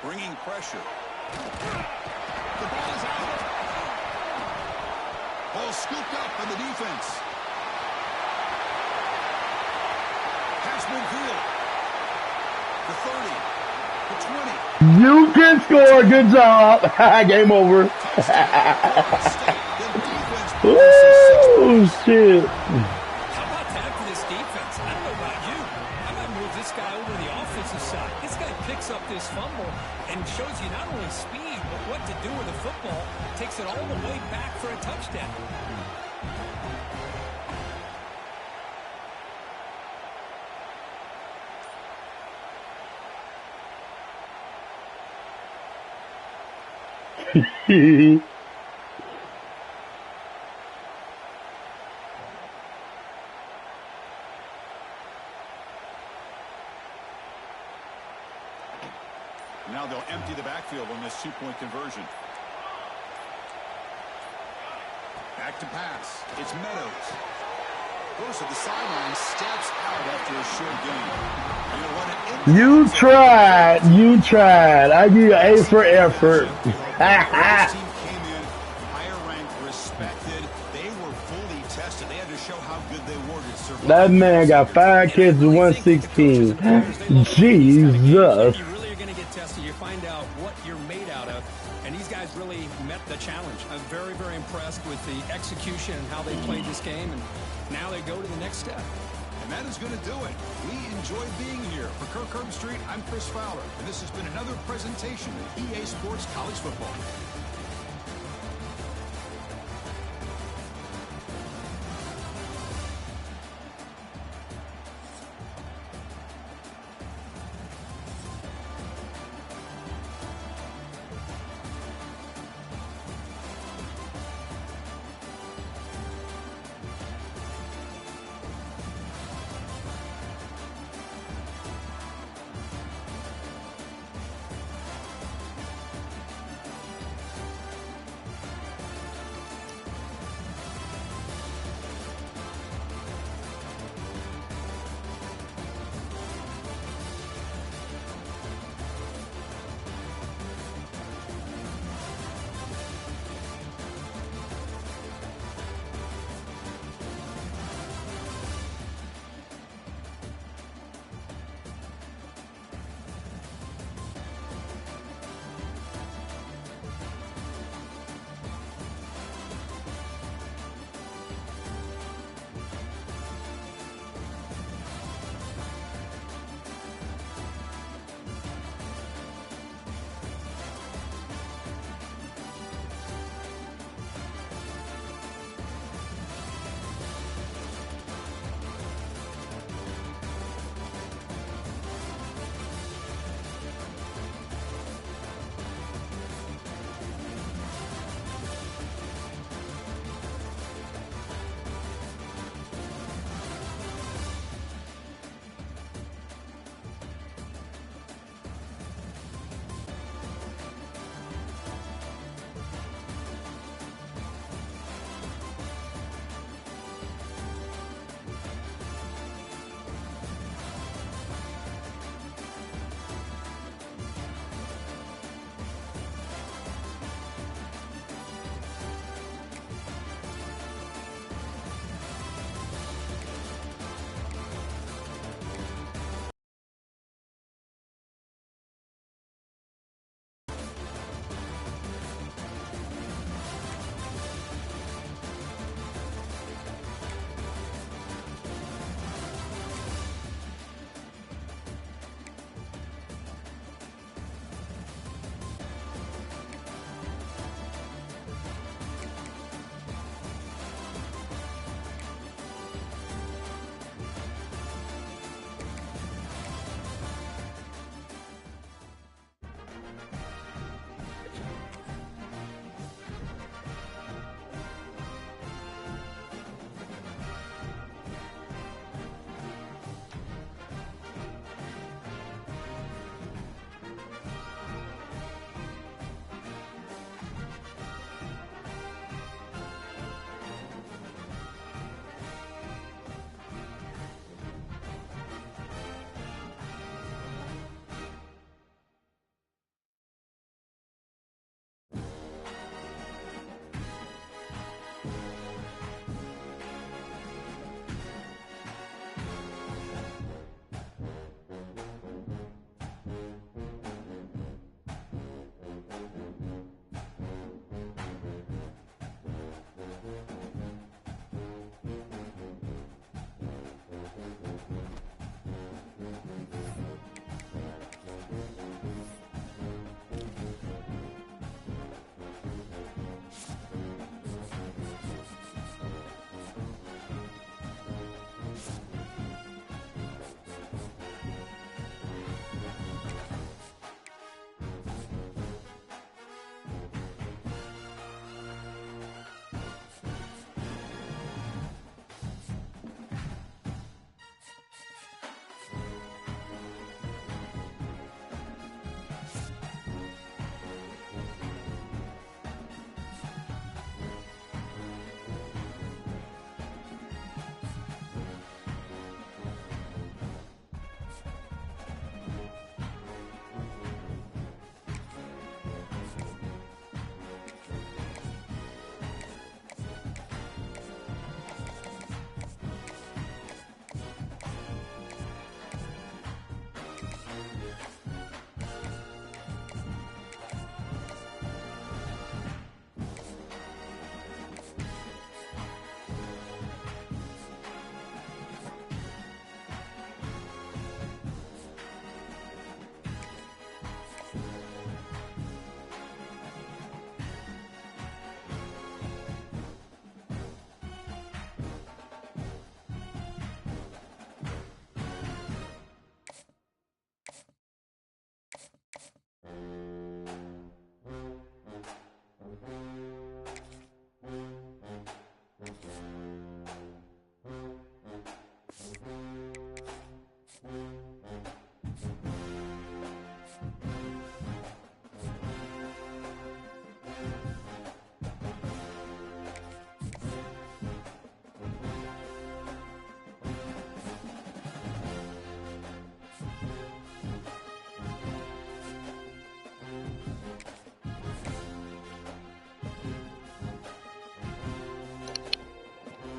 Bringing pressure. The ball is out. Ball scooped up by the defense. Pass midfield. The 30. The 20. You can score. Good job. Game over. Oh, shit. How about that for this defense? I don't know about you. I might move this guy over to the offensive side. This guy picks up this fumble and shows you not only speed, but what to do with the football. Takes it all the way back for a touchdown. Now they'll empty the backfield on this 2-point conversion. Back to pass. It's Meadows. Goes to the sideline, steps out after a short game. You know what? You tried. You tried. I give you an A for effort. This team came in higher ranked, respected. They were fully tested. They had to show how good they were to survive. That man got 5 kids to 116. Jesus. You really are going to get tested. You find out what you're made out of. And these guys really met the challenge. I'm very, very impressed with the execution and how they played this game. And now they go to the next step. And that is going to do it. We enjoyed being here. For Kirk Herbstreit, I'm Chris Fowler. And this has been another presentation of EA Sports College Football.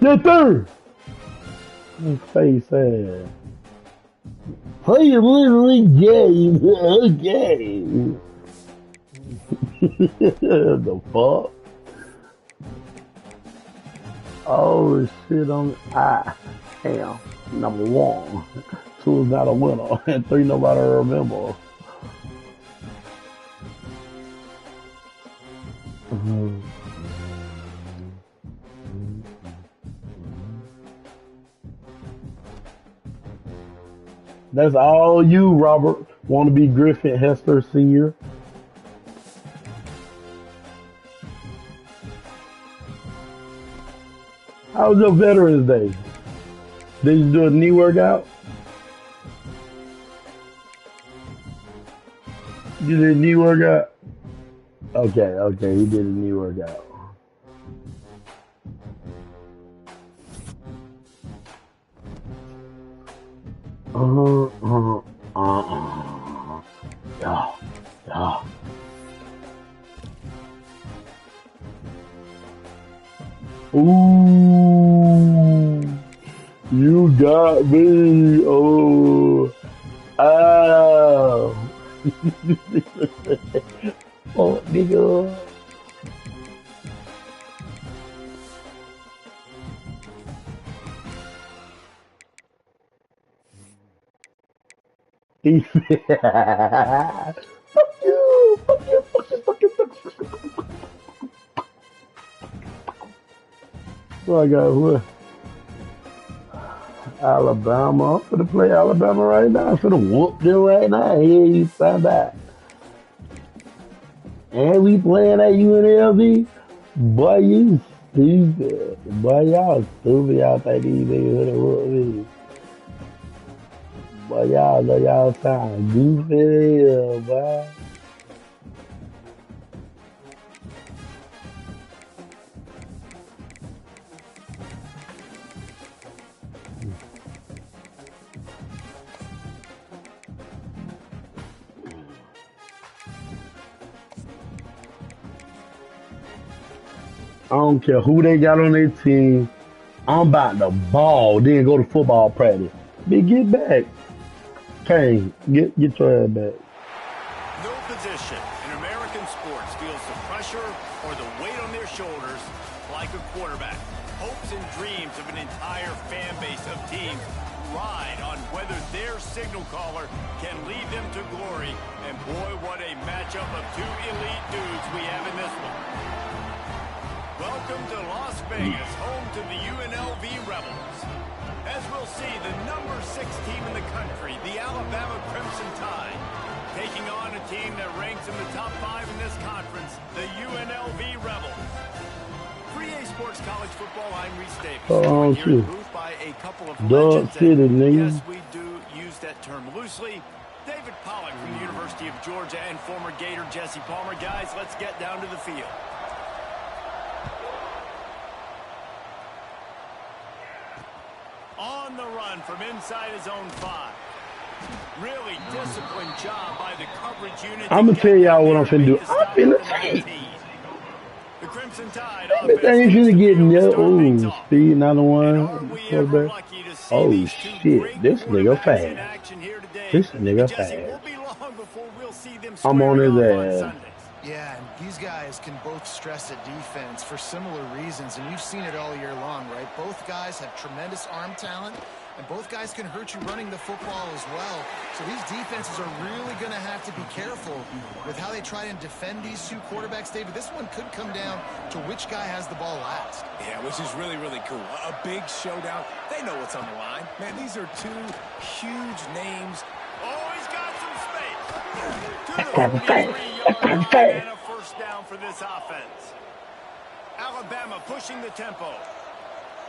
Yes, sir. His face ass. Play a little game. Okay. The fuck? Oh shit on damn. Number one. Two is not a winner. And three nobody remember. That's all you, Robert. Want to be Griffin Hester Sr.? How was your Veterans Day? Did you do a knee workout? You did a knee workout? Okay, he did a knee workout. Yeah, yeah. Ooh, you got me. Oh, ow. Oh, nigga. Fuck you, fuck you, fuck you, fuck you, fuck you. So I got what? Alabama. I'm finna play Alabama right now. I'm finna whoop them right now. Here you stand back. And we playing at UNLV? Boy, you stupid. Boy, y'all stupid. Y'all think these niggas finna whoop me. Boy, y'all know y'all sound goofy as hell, boy. I don't care who they got on their team. I'm about to ball, then go to football practice. Big, get back. Kane, get your ass back. No position in American sports feels the pressure or the weight on their shoulders like a quarterback. Hopes and dreams of an entire fan base of teams ride on whether their signal caller can lead them to glory. And boy, what a matchup of two elite dudes we have in this one. Welcome to Las Vegas, home to the UNLV Rebels. As we'll see, the number 6 team in the country, the Alabama Crimson Tide, taking on a team that ranks in the top 5 in this conference, the UNLV Rebels. 3A Sports College Football, I'm Reese Davis. Oh, Here in the shit. booth by a couple of Dog legends. City, And nigga. yes, we do use that term loosely. David Pollack from the University of Georgia and former Gator Jesse Palmer. Guys, let's get down to the field. On the run from inside his own 5. Really disciplined job by the coverage unit. I'm gonna tell y'all what I'm finna do. I'm finna take. The Crimson Tide Everything you finna get in there. Ooh, speed, another And one. are we ever Quarterback. lucky to see Oh these two shit, great this nigga quarterbacks in fast. action here today? This nigga And Jesse, it fast. won't be long before we'll see them I'm on squaring his off on ass. Sundays. Yeah, and these guys can both stress at defense for similar reasons, and you've seen it all year long, right? Both guys have tremendous arm talent, and both guys can hurt you running the football as well. So these defenses are really going to have to be careful with how they try and defend these two quarterbacks, David. This one could come down to which guy has the ball last. Yeah, which is really, really cool. A big showdown. They know what's on the line. Man, these are two huge names. Oh, he's got some space. To That's the kind of fast. 43-yard That's kind of line fast. and a first down for this offense. Alabama pushing the tempo.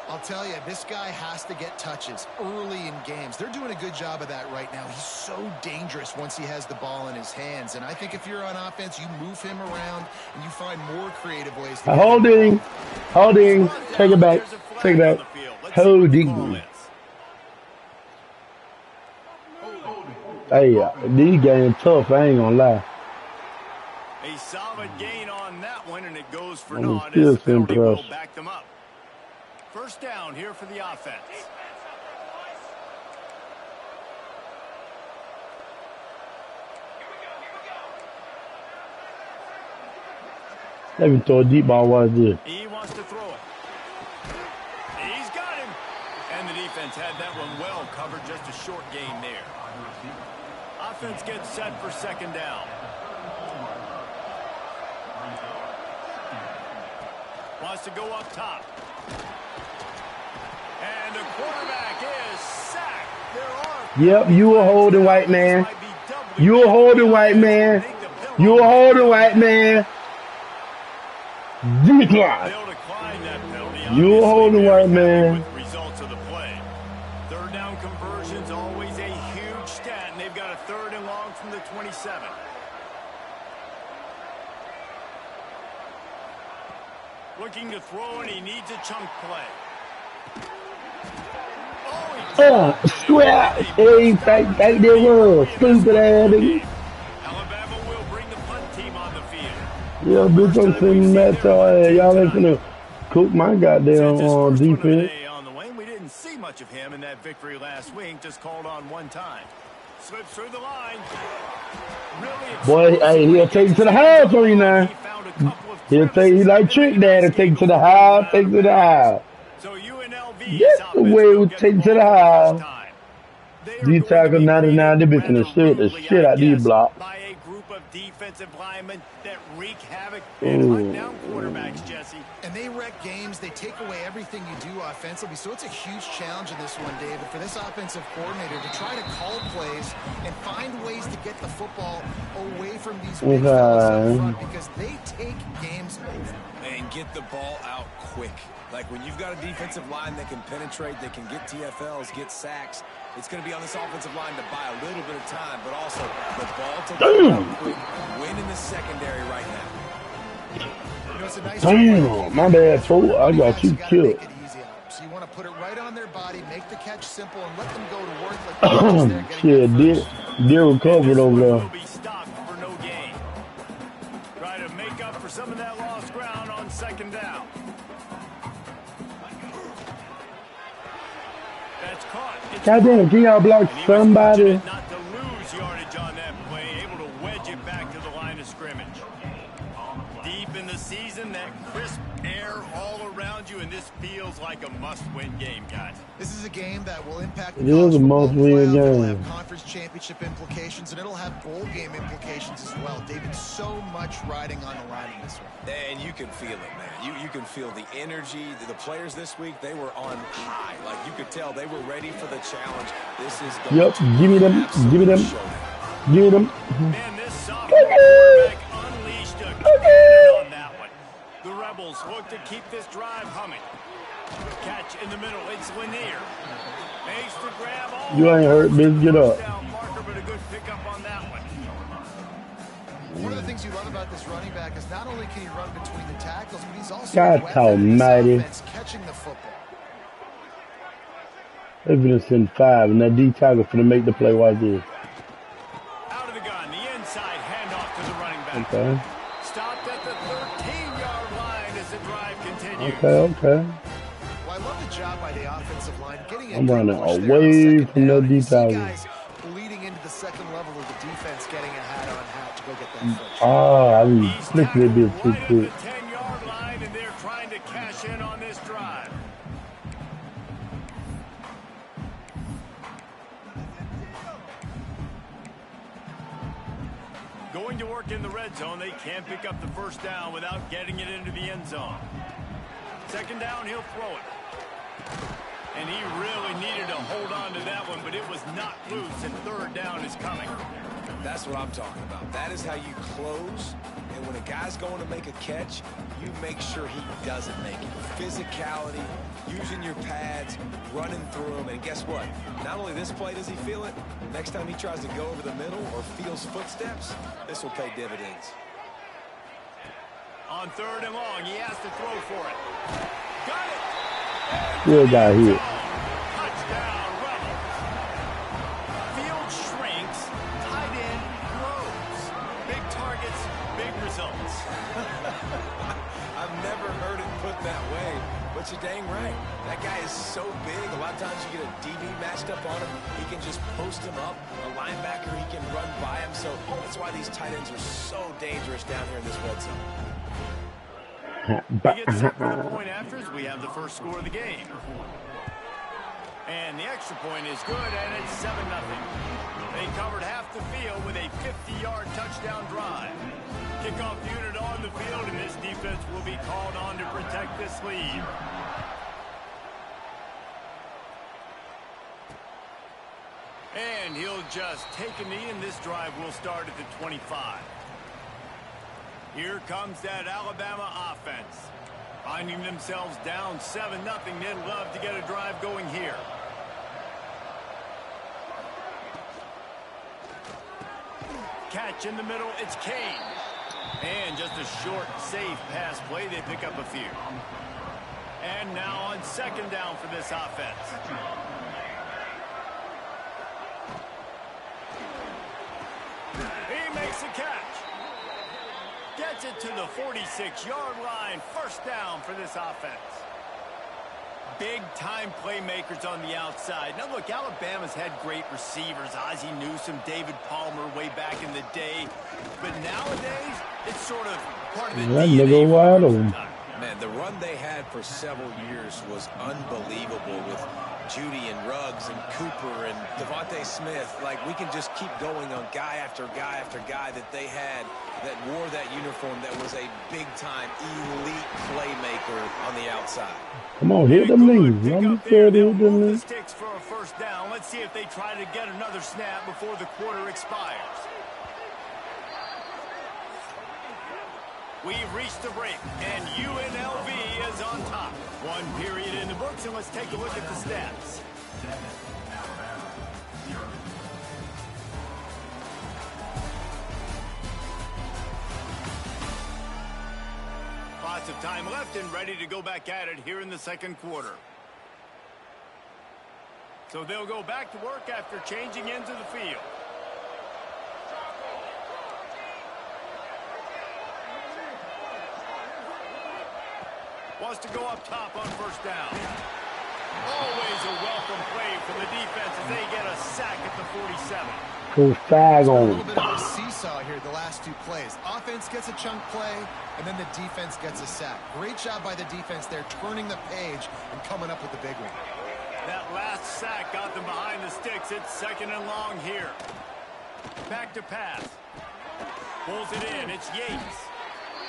I'll tell you, this guy has to get touches early in games. They're doing a good job of that right now. He's so dangerous once he has the ball in his hands. And I think if you're on offense, you move him around and you find more creative ways to get him the Holding, ball. holding. Take it back. There's a flag Take it on back. the field. Let's see what the call Holding. is. Hey, these games tough. I ain't gonna lie. A solid gain on that one, and it goes for I'm naught still as the penalty will impressed. back them up. First down here for the offense. Let me throw a deep ball. Watch this. He wants to throw it. He's got him. And the defense had that one well covered. Just a short gain there. Offense gets set for second down. Wants to go up top. And the quarterback is sacked. Yep, you a holding white man. You a holding white man. You a holding white man. Decline. You a holding white man. Results of the play. Third down conversions always a huge stat, and they've got a 3rd and long from the 27. Looking to throw, and he needs a chunk play. Sweat. Hey, take that word. Stupid ass nigga. Alabama will bring the punt team on the field. Yeah, bitch, I'm sitting that y'all ain't gonna cook my goddamn defense. On the wing, we didn't see much of him in that victory last week. Just called on one time. Slips through the line. Boy, hey, he'll take it to the house for you now. He like Trick Daddy, take it to the house, take it to the house. So UNLV Get the way we take it to the house. D tackle 99, they be finna shoot the shit out these blocks. By a group of defensive linemen that wreak havoc and hunt down quarterbacks, Jesse. And they wreck games. They take away everything you do offensively. So it's a huge challenge in this one, David, for this offensive coordinator to try to call plays and find ways to get the football away from these big fellas up front because they take games over. And get the ball out quick. Like when you've got a defensive line that can penetrate, that can get TFLs, get sacks, it's going to be on this offensive line to buy a little bit of time, but also the ball to go out quick, win in the secondary right now. You know, it's a nice damn, my bad, fool. I got you killed. So you want to put it right on their body, make the catch simple, and let them go to work like shit, deer recovered over there. Will be stopped for no gain. Try to make up for some of that lost ground on second down. That's caught. Goddamn, can y'all block somebody? Not to lose yardage on that play, able to wedge it back to the line of scrimmage. Deep in the season, that crisp air all around you, and this feels like a must-win game, guys. This is a game that will impact the college football playoff. It'll have conference championship implications, and it'll have bowl game implications as well. David, so much riding on the line in this one. And you can feel it, man. You can feel the energy. The players this week, they were on high. Like, you could tell they were ready for the challenge. This is the give me them. Man, this sophomore quarterback unleashed a cannon on that one. The Rebels look to keep this drive humming. Catch in the middle. It's Lanier. Makes the grab. You ain't hurt, bitch. Get up. Marker, but a good pickup on that one. One of the things you love about this running back is not only can he run between the tackles, but he's also God almighty. catching the football. They're going to send 5, and that D tackle for to make the play. Watch this. Out of the gun, the inside handoff to the running back. Okay. Stopped at the 13-yard line as the drive continues. Okay. Well, I love the job by the offensive line getting I'm running away from that D tackle. Guys bleeding into the second level of the defense, getting a hat on hat to go get that first. I mean, flick that bitch too quick. The 10-yard line, and they're trying to cash in on this drive. Going to work in the red zone. They can't pick up the first down without getting it into the end zone. Second down, he'll throw it. And he really needed to hold on to that one, but it was not loose, and third down is coming. That's what I'm talking about. That is how you close. And when a guy's going to make a catch, you make sure he doesn't make it. Physicality, using your pads, running through them. And guess what? Not only this play does he feel it, next time he tries to go over the middle or feels footsteps, this will pay dividends. On third and long, he has to throw for it. Got it! Good guy here. Touchdown, Rebels. Field shrinks, tight end grows. Big targets, big results. I've never heard it put that way, But you're dang right. That guy is so big. A lot of times you get a DB matched up on him. He can just post him up. A linebacker, he can run by him. So that's why these tight ends are so dangerous down here in this red zone. We get set for the point afters. We have the first score of the game. And the extra point is good, and it's 7-0. They covered half the field with a 50-yard touchdown drive. Kickoff unit on the field, and this defense will be called on to protect this lead. And he'll just take a knee, and this drive will start at the 25. Here comes that Alabama offense. Finding themselves down 7-0, they'd love to get a drive going here. Catch in the middle, it's Kane. And just a short, safe pass play, they pick up a few. And now on second down for this offense. He makes a catch. Gets it to the 46-yard line. First down for this offense. Big-time playmakers on the outside. Now, look, Alabama's had great receivers. Ozzie Newsome, David Palmer way back in the day. But nowadays, it's sort of part of the DNA. Man, the run they had for several years was unbelievable with Judy and Ruggs and Cooper and Devontae Smith. Like, we can just keep going on guy after guy after guy that they had that wore that uniform that was a big-time elite playmaker on the outside. Come on, hit them knees. Let me tell you, them The knees. sticks for a first down. Let's see if they try to get another snap before the quarter expires. We've reached the break, and UNLV is on top. One period in the books, and let's take a look at the stats. Lots of time left and ready to go back at it here in the second quarter. So they'll go back to work after changing into the field. Wants to go up top on first down. Always a welcome play for the defense as they get a sack at the 47. Go fag A on little him. bit of a seesaw here the last two plays. Offense gets a chunk play, and then the defense gets a sack. Great job by the defense there, turning the page and coming up with the big one. That last sack got them behind the sticks. It's second and long here. Back to pass. Pulls it in. It's Yates.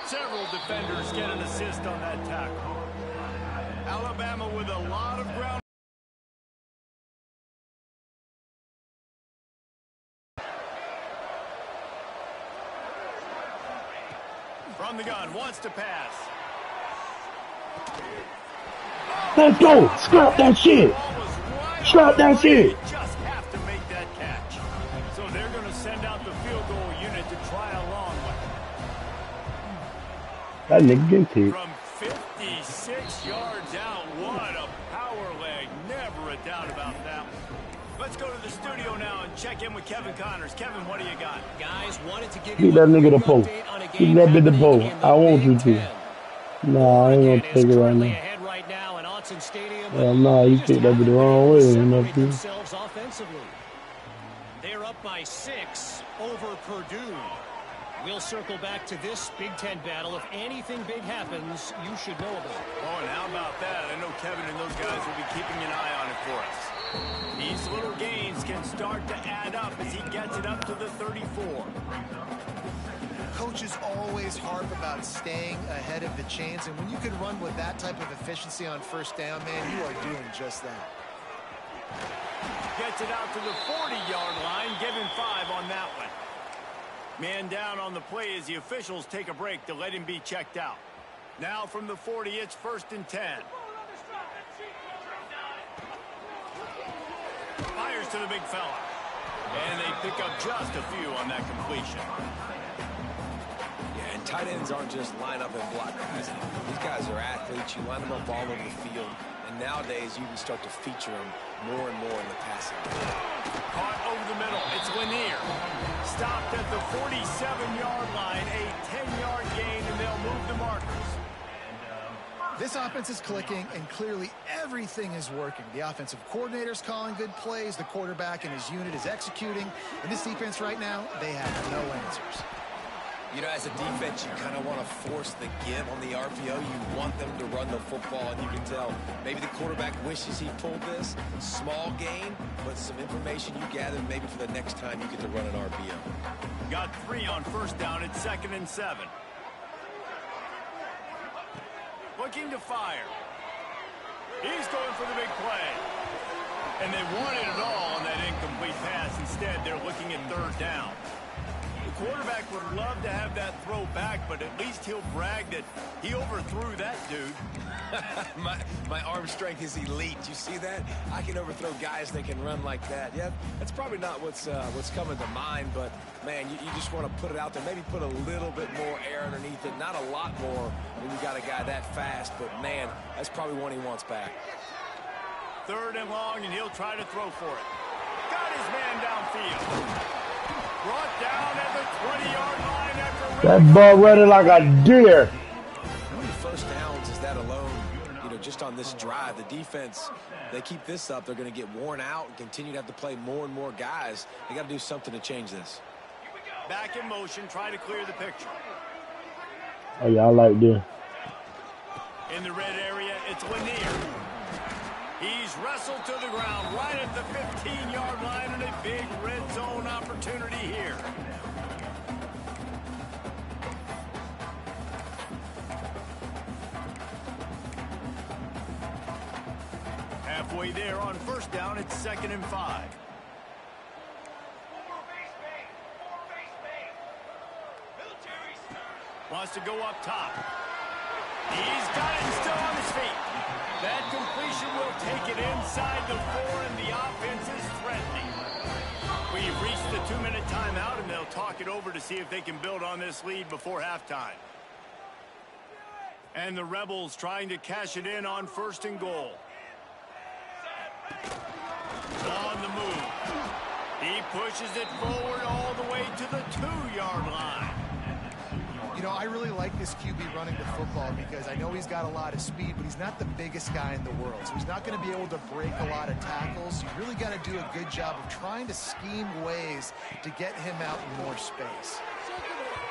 Several defenders get an assist on that tackle. Alabama with a lot of ground. From the gun, wants to pass. Let's go. Scrap that shit. Scrap that shit. Just have to make that catch. So they're going to send out the field goal unit to try a long one. That nigga getting kicked. From 56 yards out, what a power leg. Never a doubt about that one. Let's go to the studio now and check in with Kevin Connors. Kevin, what do you got? Guys, wanted to give Keep that nigga the pole. Keep that bit the pole. I want you to. Nah, I ain't gonna take it right now. Well, nah, you picked that bit the wrong way. You know, themselves offensively. They're up by 6 over Purdue. We'll circle back to this Big Ten battle. If anything big happens, you should know about it. Oh, and how about that? I know Kevin and those guys will be keeping an eye on it for us. These little gains can start to add up as he gets it up to the 34. Coaches always harp about staying ahead of the chains, and when you can run with that type of efficiency on first down, man, you are doing just that. Gets it out to the 40-yard line. Give him 5 on that one. Man down on the play as the officials take a break to let him be checked out. Now from the 40, it's 1st and 10. Fires to the big fella. And they pick up just a few on that completion. Yeah, and tight ends aren't just line up and block guys. These guys are athletes. You line them up all over the field. And nowadays, you can start to feature them more and more in the passing. Caught over the middle. It's Lanier. Stopped at the 47-yard line. A 10-yard gain, and they'll move the markers. This offense is clicking, and clearly everything is working. The offensive coordinator's calling good plays. The quarterback and his unit is executing. And this defense right now, they have no answers. You know, as a defense, you kind of want to force the give on the RPO. You want them to run the football, and you can tell maybe the quarterback wishes he pulled this. Small gain, but some information you gather maybe for the next time you get to run an RPO. Got 3 on first down. It's 2nd and 7. Looking to fire. He's going for the big play. And they wanted it all on that incomplete pass. Instead, they're looking at 3rd down. The quarterback would love to have that throw back, but at least he'll brag that he overthrew that dude. my arm strength is elite. You see that? I can overthrow guys that can run like that. Yeah, that's probably not what's coming to mind, but, man, you just want to put it out there. Maybe put a little bit more air underneath it. Not a lot more when you got a guy that fast, but, man, that's probably one he wants back. 3rd and long, and he'll try to throw for it. Got his man downfield. Brought down at the 20-yard line after That ball running like a deer. How many first downs is that alone? You know, just on this drive, the defense, they keep this up, they're going to get worn out and continue to have to play more and more guys. They got to do something to change this. back in motion, try to clear the picture. Oh, yeah, I like this. In the red area, it's Lanier. He's wrestled to the ground right at the 15-yard line, and a big red zone opportunity here. Halfway there on first down, it's 2nd and 5. Wants to go up top. He's got it and still on his feet. That completion will take it inside the 4, and the offense is threatening. We've reached the 2-minute timeout, and they'll talk it over to see if they can build on this lead before halftime. And the Rebels trying to cash it in on 1st and goal. On the move. He pushes it forward all the way to the 2-yard line. You know, I really like this QB running the football because I know he's got a lot of speed, but he's not the biggest guy in the world. So he's not going to be able to break a lot of tackles. You really got to do a good job of trying to scheme ways to get him out in more space.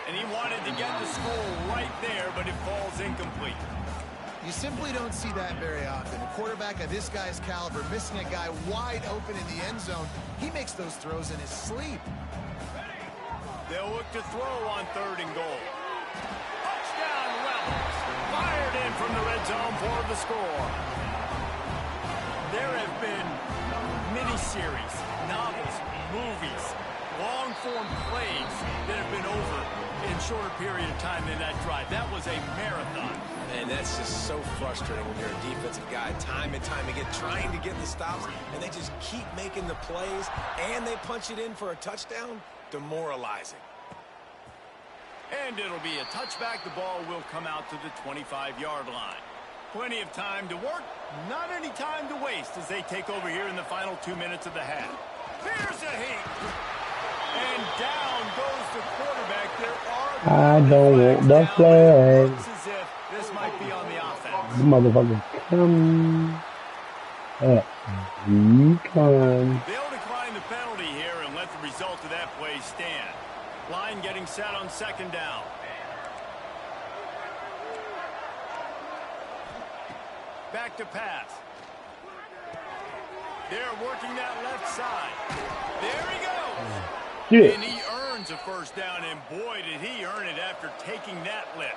And he wanted to get the score right there, but it falls incomplete. You simply don't see that very often. A quarterback of this guy's caliber missing a guy wide open in the end zone. He makes those throws in his sleep. They'll look to throw on 3rd and goal. Touchdown Rebels. Fired in from the red zone for the score. There have been miniseries, novels, movies, long-form plays that have been over in shorter period of time than that drive. That was a marathon. And that's just so frustrating when you're a defensive guy, time and time again, trying to get the stops, and they just keep making the plays, and they punch it in for a touchdown. Demoralizing. And it'll be a touchback. The ball will come out to the 25-yard line. Plenty of time to work, not any time to waste as they take over here in the final 2 minutes of the half. Here's a heat. And down goes the quarterback. There are I don't want the flag. looks as if this might be on the offense. The motherfucker come up. He come. They'll decline the penalty here and let the result of that play stand. Line getting set on 2nd down. Back to pass. They're working that left side. There he goes. Shit. And he earns a 1st down, and boy, did he earn it after taking that lift.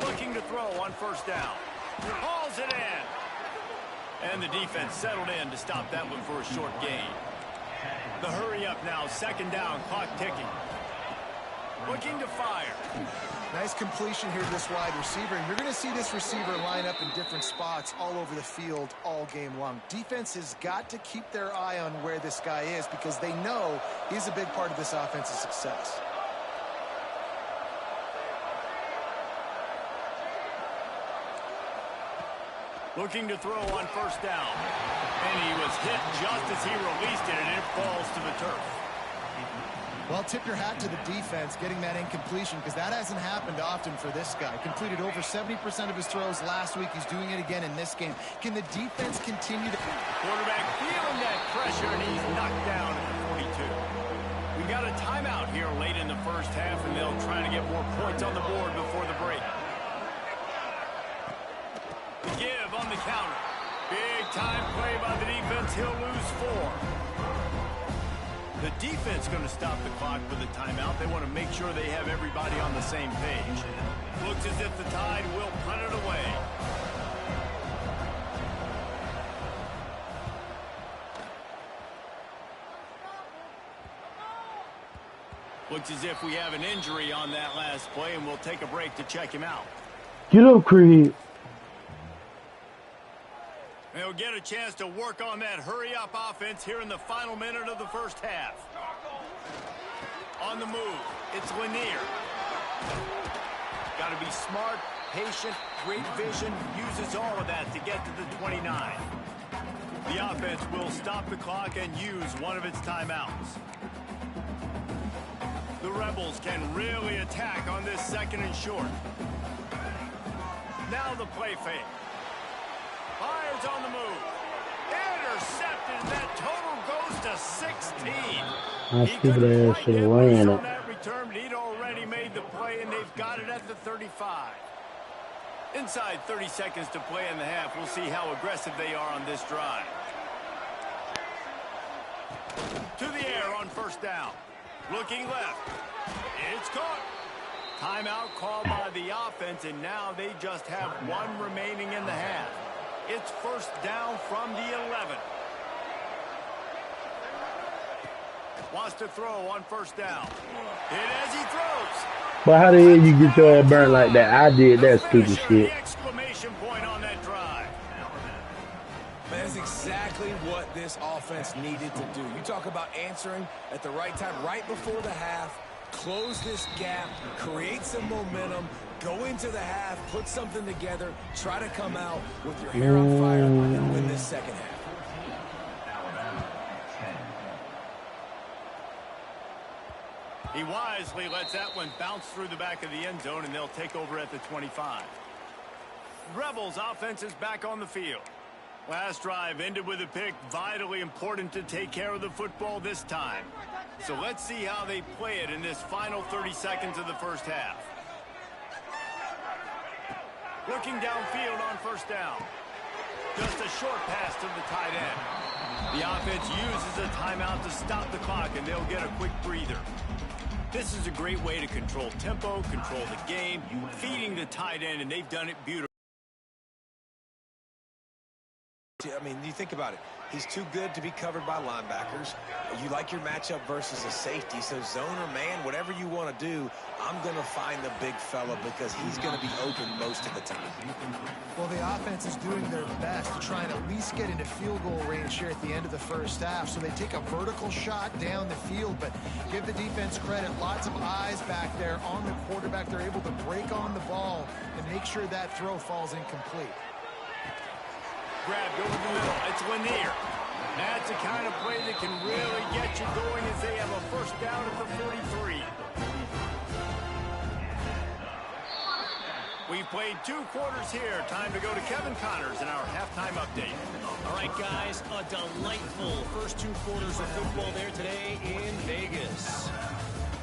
Looking to throw on 1st down. Hauls it in. And the defense settled in to stop that one for a short gain. The hurry up now, 2nd down, clock ticking. Looking to fire. Nice completion here to this wide receiver. And you're going to see this receiver line up in different spots all over the field all game long. Defense has got to keep their eye on where this guy is because they know he's a big part of this offense's success. Looking to throw on 1st down. And he was hit just as he released it, and it falls to the turf. Well, tip your hat to the defense getting that incompletion because that hasn't happened often for this guy. Completed over 70% of his throws last week. He's doing it again in this game. Can the defense continue to... Quarterback feeling that pressure, and he's knocked down at the 42. We got a timeout here late in the first half, and they'll try to get more points on the board before the break. The give on the counter. Big time play by the defense. He'll lose 4. The defense going to stop the clock with a timeout. They want to make sure they have everybody on the same page. Looks as if the Tide will punt it away. Looks as if we have an injury on that last play, and we'll take a break to check him out. Get up, Creed. They'll get a chance to work on that hurry-up offense here in the final minute of the first half. On the move, it's Lanier. Got to be smart, patient, great vision, uses all of that to get to the 29. The offense will stop the clock and use one of its timeouts. The Rebels can really attack on this 2nd and short. Now the play fake. Fires on the move. Intercepted. That total goes to 16. My He stupid couldn't ass quite should get have loose ran on it. that return, but he'd already made the play, and they've got it at the 35. Inside 30 seconds to play in the half. We'll see how aggressive they are on this drive. To the air on first down. Looking left. It's caught. Timeout called by the offense, and now they just have 1 remaining in the half. It's first down from the 11. Wants to throw on first down. Hit as he throws. But how the hell you get your ass burned like that? I did that stupid Finisher, shit. the exclamation point on that drive. That's exactly what this offense needed to do. You talk about answering at the right time, right before the half, close this gap, create some momentum, go into the half, put something together, try to come out with your hair on fire and win this second half. He wisely lets that one bounce through the back of the end zone, and they'll take over at the 25. Rebels offense is back on the field. Last drive ended with a pick. Vitally important to take care of the football this time. So let's see how they play it in this final 30 seconds of the first half. Looking downfield on first down. Just a short pass to the tight end. The offense uses a timeout to stop the clock, and they'll get a quick breather. This is a great way to control tempo, control the game, feeding the tight end, and they've done it beautifully. I mean, you think about it. He's too good to be covered by linebackers. You like your matchup versus a safety, so zone or man, whatever you want to do, I'm going to find the big fella because he's going to be open most of the time. Well, the offense is doing their best to try and at least get into field goal range here at the end of the first half. So they take a vertical shot down the field, but give the defense credit. Lots of eyes back there on the quarterback. They're able to break on the ball and make sure that throw falls incomplete. Grab over the middle. It's Lanier. That's the kind of play that can really get you going as they have a first down at the 43. We've played 2 quarters here. Time to go to Kevin Connors in our halftime update. All right, guys, a delightful first 2 quarters of football there today in Vegas.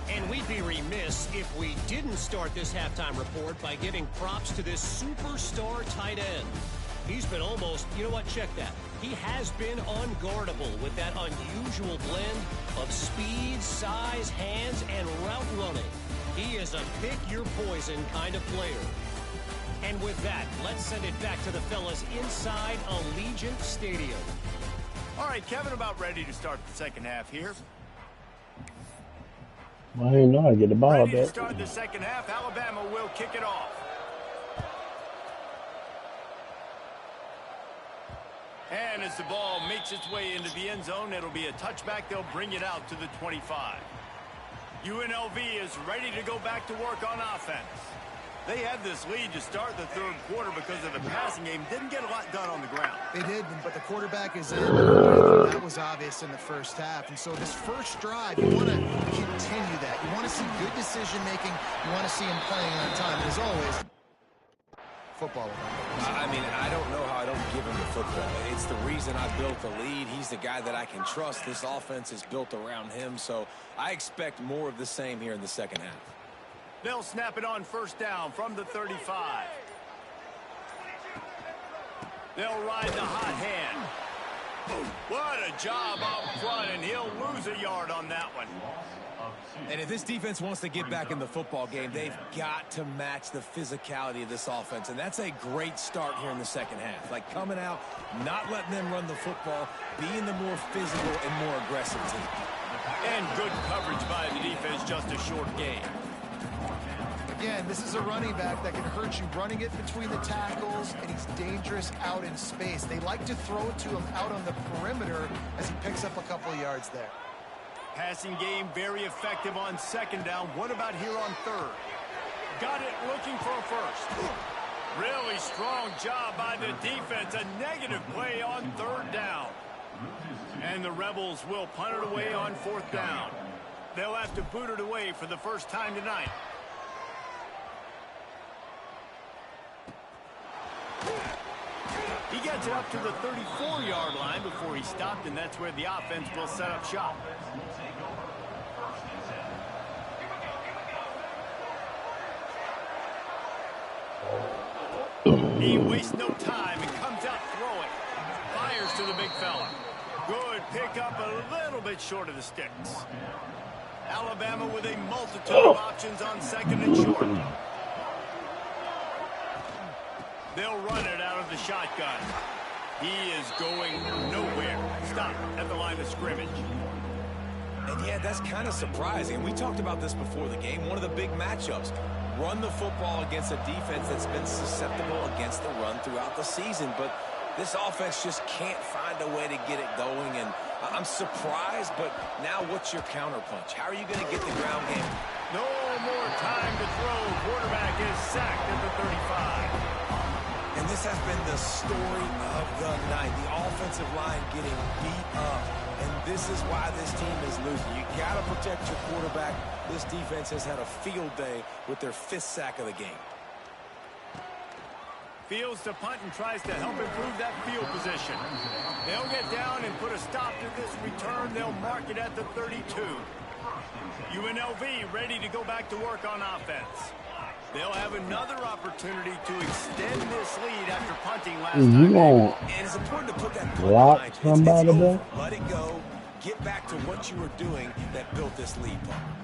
And we'd be remiss if we didn't start this halftime report by giving props to this superstar tight end. He's been almost, you know what, check that. He has been unguardable with that unusual blend of speed, size, hands, and route running. He is a pick-your-poison kind of player. And with that, let's send it back to the fellas inside Allegiant Stadium. All right, Kevin, about ready to start the second half here. Well, I didn't know how to get the ball Ready to back. start the second half. Alabama will kick it off. And as the ball makes its way into the end zone, it'll be a touchback. They'll bring it out to the 25. UNLV is ready to go back to work on offense. They had this lead to start the third quarter because of the passing game. Didn't get a lot done on the ground. They did, but the quarterback is in. That was obvious in the first half. And so this first drive, you want to continue that. You want to see good decision-making. You want to see him playing on time. And as always, football. I mean, I don't know how I don't give him the football. It's the reason I built the lead. He's the guy that I can trust. This offense is built around him, so I expect more of the same here in the second half. They'll snap it on first down from the 35. They'll ride the hot hand. What a job up front, and he'll lose a yard on that one. And if this defense wants to get back in the football game, they've got to match the physicality of this offense. And that's a great start here in the second half. Like coming out, not letting them run the football, being the more physical and more aggressive team. And good coverage by the defense, just a short gain. Again, this is a running back that can hurt you running it between the tackles, and he's dangerous out in space. They like to throw it to him out on the perimeter as he picks up a couple of yards there. Passing game very effective on second down. What about here on third? Got it looking for a first. Really strong job by the defense. A negative play on third down. And the Rebels will punt it away on fourth down. They'll have to boot it away for the first time tonight. He gets it up to the 34-yard line before he stopped, and that's where the offense will set up shop. He wastes no time and comes out throwing. Fires to the big fella. Good pickup, a little bit short of the sticks. Alabama with a multitude of options on second and short. They'll run it out of the shotgun. He is going nowhere. Stop at the line of scrimmage. And yeah, that's kind of surprising. We talked about this before the game. One of the big matchups. Run the football against a defense that's been susceptible against the run throughout the season. But this offense just can't find a way to get it going. And I'm surprised, but now what's your counterpunch? How are you going to get the ground game? No more time to throw. Quarterback is sacked at the 35. And this has been the story of the night. The offensive line getting beat up. And this is why this team is losing. You got to protect your quarterback. This defense has had a field day with their 5th sack of the game. Fields to punt and tries to help improve that field position. They'll get down and put a stop to this return. They'll mark it at the 32. UNLV ready to go back to work on offense. They'll have another opportunity to extend this lead after punting last time. And it's important to put that block somebody there. Let it go. Get back to what you were doing that built this lead.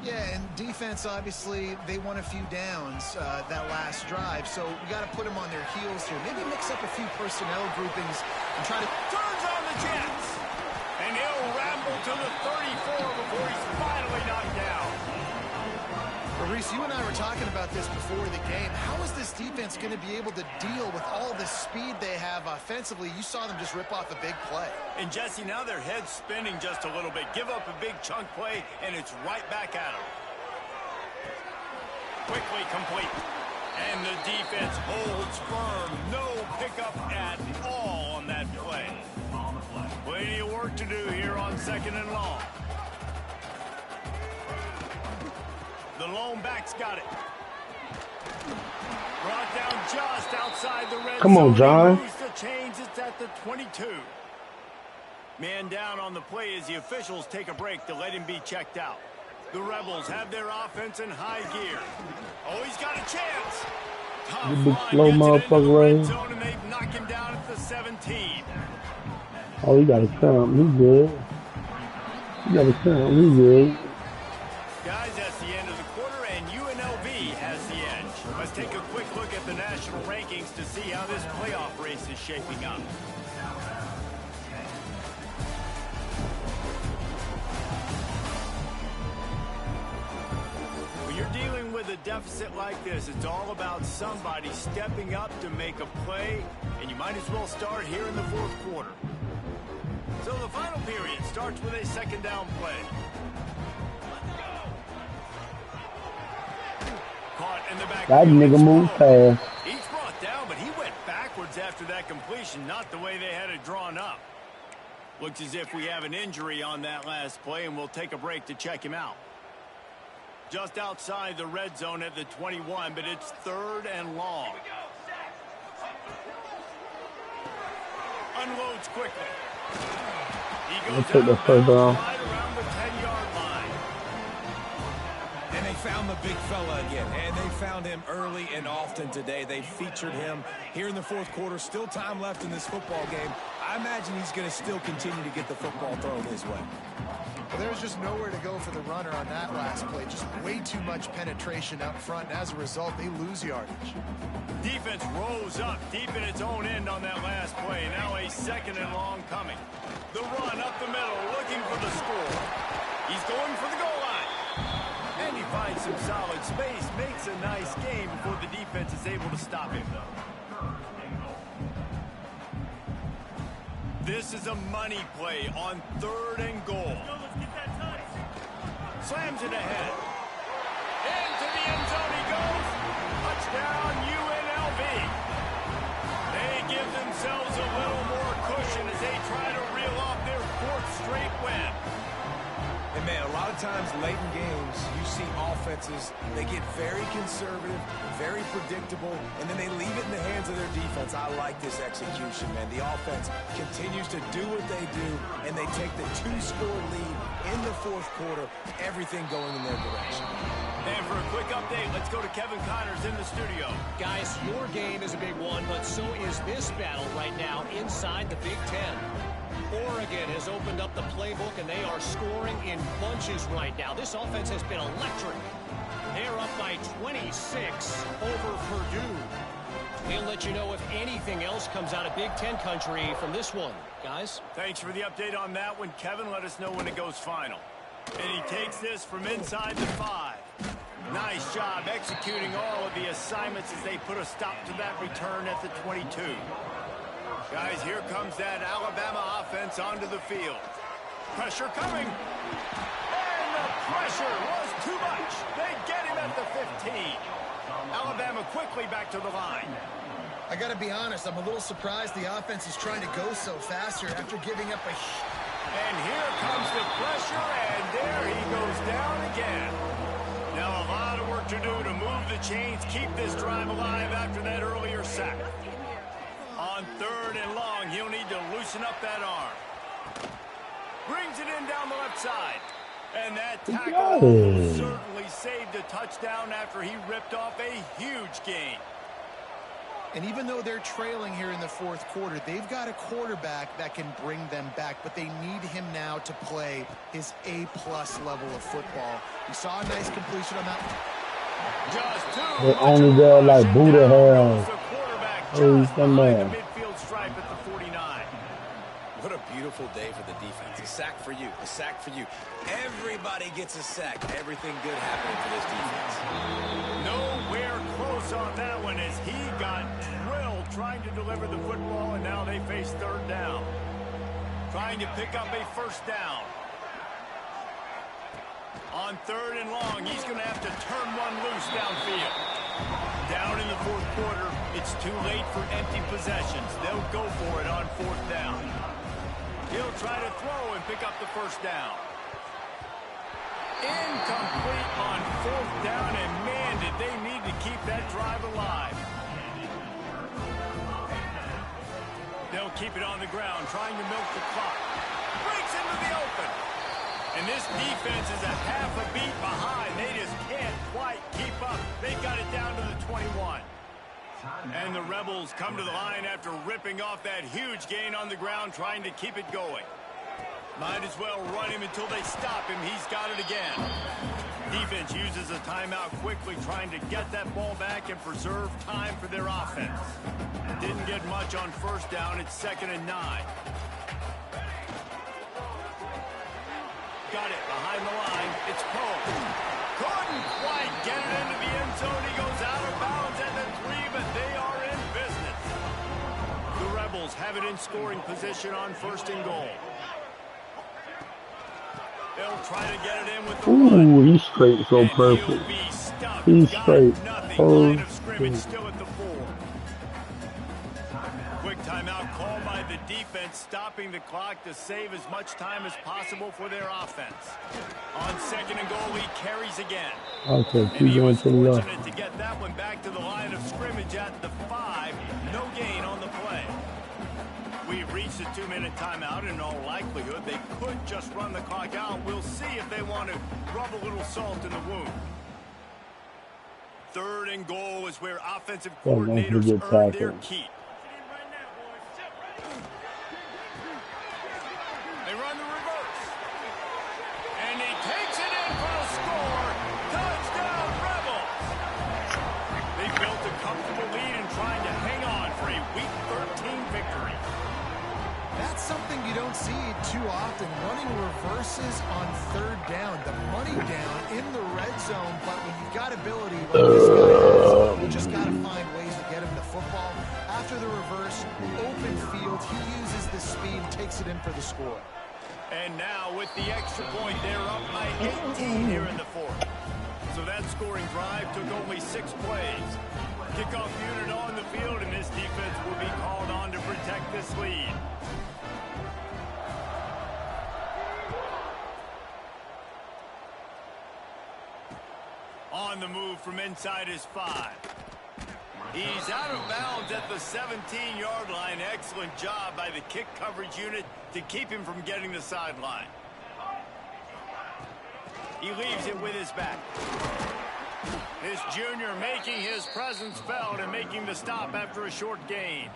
Yeah, and defense, obviously, they won a few downs that last drive, so we got to put them on their heels here. Maybe mix up a few personnel groupings and try to... Turns on the Jets, and he'll ramble to the 34 before he's finally knocked down. Reese, you and I were talking about this before the game. How is this defense going to be able to deal with all the speed they have offensively? You saw them just rip off a big play. And Jesse, now their head's spinning just a little bit. Give up a big chunk play, and it's right back at them. Quickly complete. And the defense holds firm. No pickup at all on that play. Plenty of work to do here on second and long. The lone back's got it. Brought down just outside the red zone. Come on, John. The change, it's at the 22. Man down on the play as the officials take a break to let him be checked out. The Rebels have their offense in high gear. Oh, he's got a chance. You big slow motherfucker, right? And they knock him down at the 17. Oh, you got to count. He good. You got to count. He good. Guys, that's the end of the quarter, and UNLV has the edge. Let's take a quick look at the national rankings to see how this playoff race is shaping up. When you're dealing with a deficit like this, it's all about somebody stepping up to make a play, and you might as well start here in the fourth quarter. So the final period starts with a second down play. Caught in the back. That nigga moved fast. He's brought down, but he went backwards after after that completion, not the way they had it drawn up. Looks as if we have an injury on that last play, and we'll take a break to check him out. Just outside the red zone at the 21, but it's 3rd and long. Unloads quickly. He goes out of bounds right around the 10-yard line. And they found the big fella again, and they found him early and often today. They featured him here in the 4th quarter. Still time left in this football game. I imagine he's going to still continue to get the football thrown his way. Well, there's just nowhere to go for the runner on that last play. Just way too much penetration up front. And as a result, they lose yardage. Defense rose up deep in its own end on that last play. Now a 2nd and long coming. The run up the middle, looking for the score. He's going for the goal line. And he finds some solid space, makes a nice game before the defense is able to stop him. This is a money play on 3rd and goal. Slams it ahead. Into the end zone he goes. Touchdown UNLV. They give themselves a little more cushion as they try to reel off their 4th straight win. And man, a lot of times late in games, you see offenses, they get very conservative, very predictable, and then they leave it in the hands of their defense. I like this execution, man. The offense continues to do what they do, and they take the 2-score lead in the 4th quarter, everything going in their direction. And for a quick update, let's go to Kevin Connors in the studio. Guys, your game is a big one, but so is this battle right now inside the Big Ten. Oregon has opened up the playbook, and they are scoring in bunches right now. This offense has been electric. They're up by 26 over Purdue. We'll let you know if anything else comes out of Big Ten country from this one, guys. Thanks for the update on that one, Kevin. Let us know when it goes final. And he takes this from inside the 5. Nice job executing all of the assignments as they put a stop to that return at the 22. Guys, here comes that Alabama offense onto the field. Pressure coming. And the pressure was too much. They get him at the 15. Alabama quickly back to the line. I got to be honest, I'm a little surprised the offense is trying to go so fast here after giving up a... And here comes the pressure, and there he goes down again. Now a lot of work to do to move the chains, keep this drive alive after that earlier sack. On 3rd and long, he'll need to loosen up that arm. Brings it in down the left side. And that tackle certainly saved a touchdown after he ripped off a huge gain. And even though they're trailing here in the 4th quarter, they've got a quarterback that can bring them back, but they need him now to play his A-plus level of football. You saw a nice completion on that. Just two. They only there like Buddha hell. Just behind the midfield stripe at the 49. What a beautiful day for the defense. A sack for you, a sack for you. Everybody gets a sack. Everything good happening for this defense. Nowhere close on that one as he got drilled trying to deliver the football, and now they face 3rd down. Trying to pick up a 1st down. On 3rd and long, he's going to have to turn one loose downfield. Down in the 4th quarter, it's too late for empty possessions. They'll go for it on 4th down. He'll try to throw and pick up the 1st down. Incomplete on 4th down, and man, did they need to keep that drive alive. They'll keep it on the ground, trying to milk the clock. Breaks into the open. And this defense is a half a beat behind. They just can't quite keep up. They've got it down to the 21. And the Rebels come to the line after ripping off that huge gain on the ground, trying to keep it going. Might as well run him until they stop him. He's got it again. Defense uses a timeout quickly, trying to get that ball back and preserve time for their offense. Didn't get much on 1st down. It's 2nd and 9. Got it behind the line. It's Poe. Couldn't quite get it into the end zone. He goes out of bounds at the 3, but they are in business. The Rebels have it in scoring position on 1st and goal. They'll try to get it in with the run. Ooh, he's straight so perfect. He's straight. Line of scrimmage still at the 4. Quick the defense stopping the clock to save as much time as possible for their offense. On 2nd and goal, he carries again. Okay, And he was to the left. fortunate to get that one back to the line of scrimmage at the 5. No gain on the play. We've reached a 2-minute timeout. In all likelihood, they could just run the clock out. We'll see if they want to rub a little salt in the wound. 3rd and goal is where offensive coordinators earn their keep. They run the reverse. And he takes it in for a score. Touchdown, Rebels. They built a comfortable lead and trying to hang on for a Week 13 victory. That's something you don't see too often, running reverses on 3rd down. The money down in the red zone, but when you've got ability like this guy has, you just got to find ways to get him the football. After the reverse, open field, he uses the speed and takes it in for the score. And now with the extra point, they're up by 18 here in the 4th. So that scoring drive took only 6 plays. Kickoff unit on the field, and this defense will be called on to protect this lead. On the move from inside his 5. He's out of bounds at the 17-yard line. Excellent job by the kick coverage unit to keep him from getting the sideline. He leaves it with his back. This junior making his presence felt and making the stop after a short gain.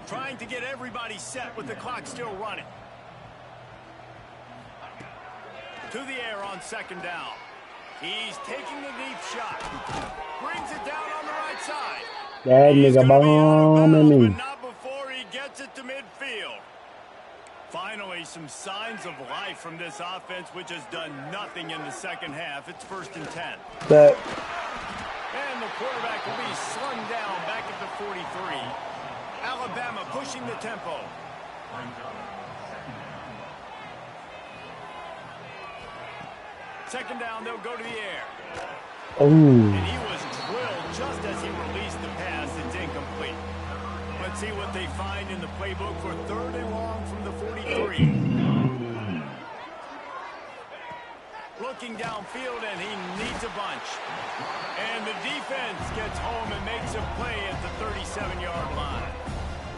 Trying to get everybody set with the clock still running. To the air on 2nd down. He's taking the deep shot. Brings it down on the right side. That nigga bombing me. But not before he gets it to midfield. Finally, some signs of life from this offense, which has done nothing in the 2nd half. It's 1st and 10. And the quarterback will be slung down back at the 43. Alabama pushing the tempo. Second down, they'll go to the air. Oh. And he was drilled just as he released the pass. It's incomplete. Let's see what they find in the playbook for 3rd and long from the 43. Looking downfield, and he needs a bunch. And the defense gets home and makes a play at the 37-yard line.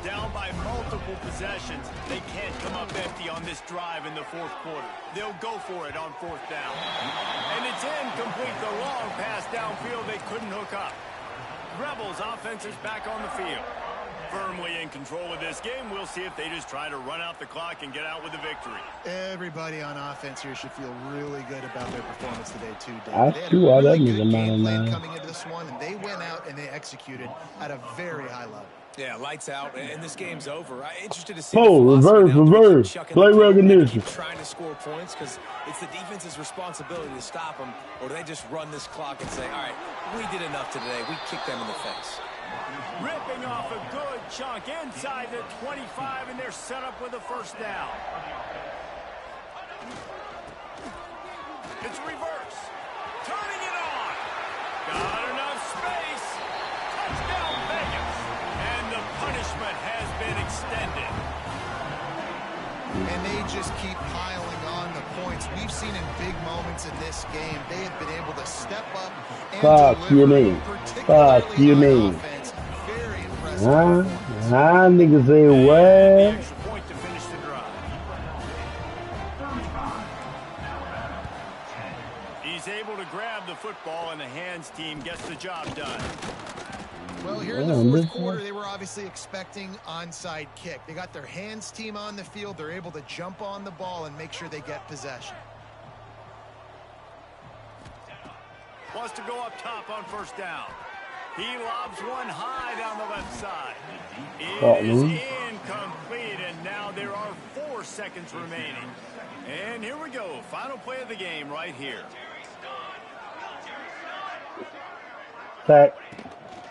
Down by multiple possessions, they can't come up empty on this drive in the 4th quarter. They'll go for it on 4th down. And it's incomplete. The long pass downfield, they couldn't hook up. Rebels offense is back on the field. Firmly in control of this game. We'll see if they just try to run out the clock and get out with a victory. Everybody on offense here should feel really good about their performance today, too, Dave. That's They had true. a That really is a good game man, plan man. coming into this one, and they went out and they executed at a very high level. Yeah, lights out, and this game's over. I'm interested to see Oh, the philosophy reverse, now. Do we keep reverse. chucking Play the ball and recognition. keep trying to score points because it's the defense's responsibility to stop them, or do they just run this clock and say, all right, we did enough today. We kicked them in the face. Ripping off a good chunk inside the 25, and they're set up with a 1st down. It's reverse. Turning it on. Got enough space. Touchdown, Vegas. And the punishment has been extended. And they just keep piling on the points. We've seen in big moments in this game, they have been able to step up and Fuck you deliver, mean. particularly Fuck you on mean. offense. Very impressive Huh? performance. Huh? Niggas say The what? extra point to finish the drive. He's able to grab the football, and the hands team gets the job done. Well, here in the Damn, 4th this quarter, one. they were obviously expecting onside kick. They got their hands team on the field. They're able to jump on the ball and make sure they get possession. Wants to go up top on 1st down. He lobs one high down the left side. It is incomplete, and now there are 4 seconds remaining. And here we go. Final play of the game right here. Sack.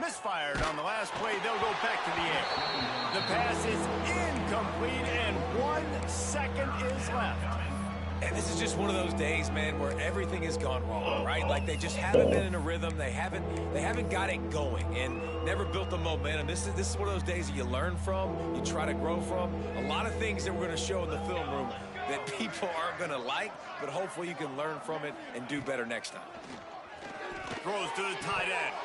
Misfired on the last play. They'll go back to the air. The pass is incomplete, and 1 second is left. And this is just one of those days, man, where everything has gone wrong, right? Like they just haven't been in a rhythm. They haven't got it going and never built the momentum. This is one of those days that you learn from, you try to grow from. A lot of things that we're going to show in the film room that people aren't going to like, but hopefully you can learn from it and do better next time. Throws to the tight end.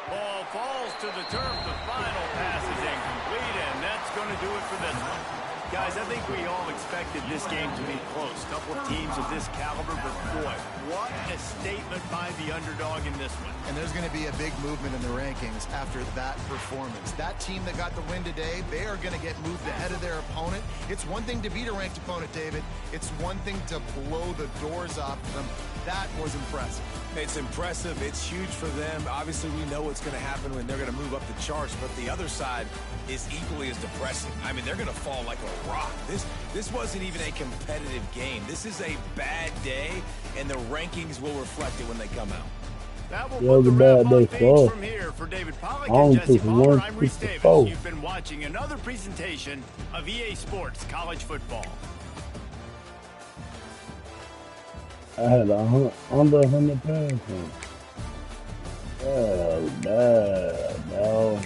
Ball falls to the turf. The final pass is incomplete, and that's going to do it for this one. Guys, I think we all expected this game to be close. Couple of teams of this caliber, but boy, what a statement by the underdog in this one. And there's going to be a big movement in the rankings after that performance. That team that got the win today, they are going to get moved ahead of their opponent. It's one thing to beat a ranked opponent, David. It's one thing to blow the doors off them. That was impressive. It's impressive. It's huge for them. Obviously, we know what's going to happen when they're going to move up the charts, but the other side is equally as depressing. I mean, they're going to fall like a rock. This wasn't even a competitive game. This is a bad day, and the rankings will reflect it when they come out. That will Yeah, put the it was a wrap bad on day page for us. from here for David Pollack I only and Jesse took Palmer. one I'm Reese 64. Davis. You've been watching another presentation of EA Sports College Football. I had under 100 pounds. Oh, bad, no.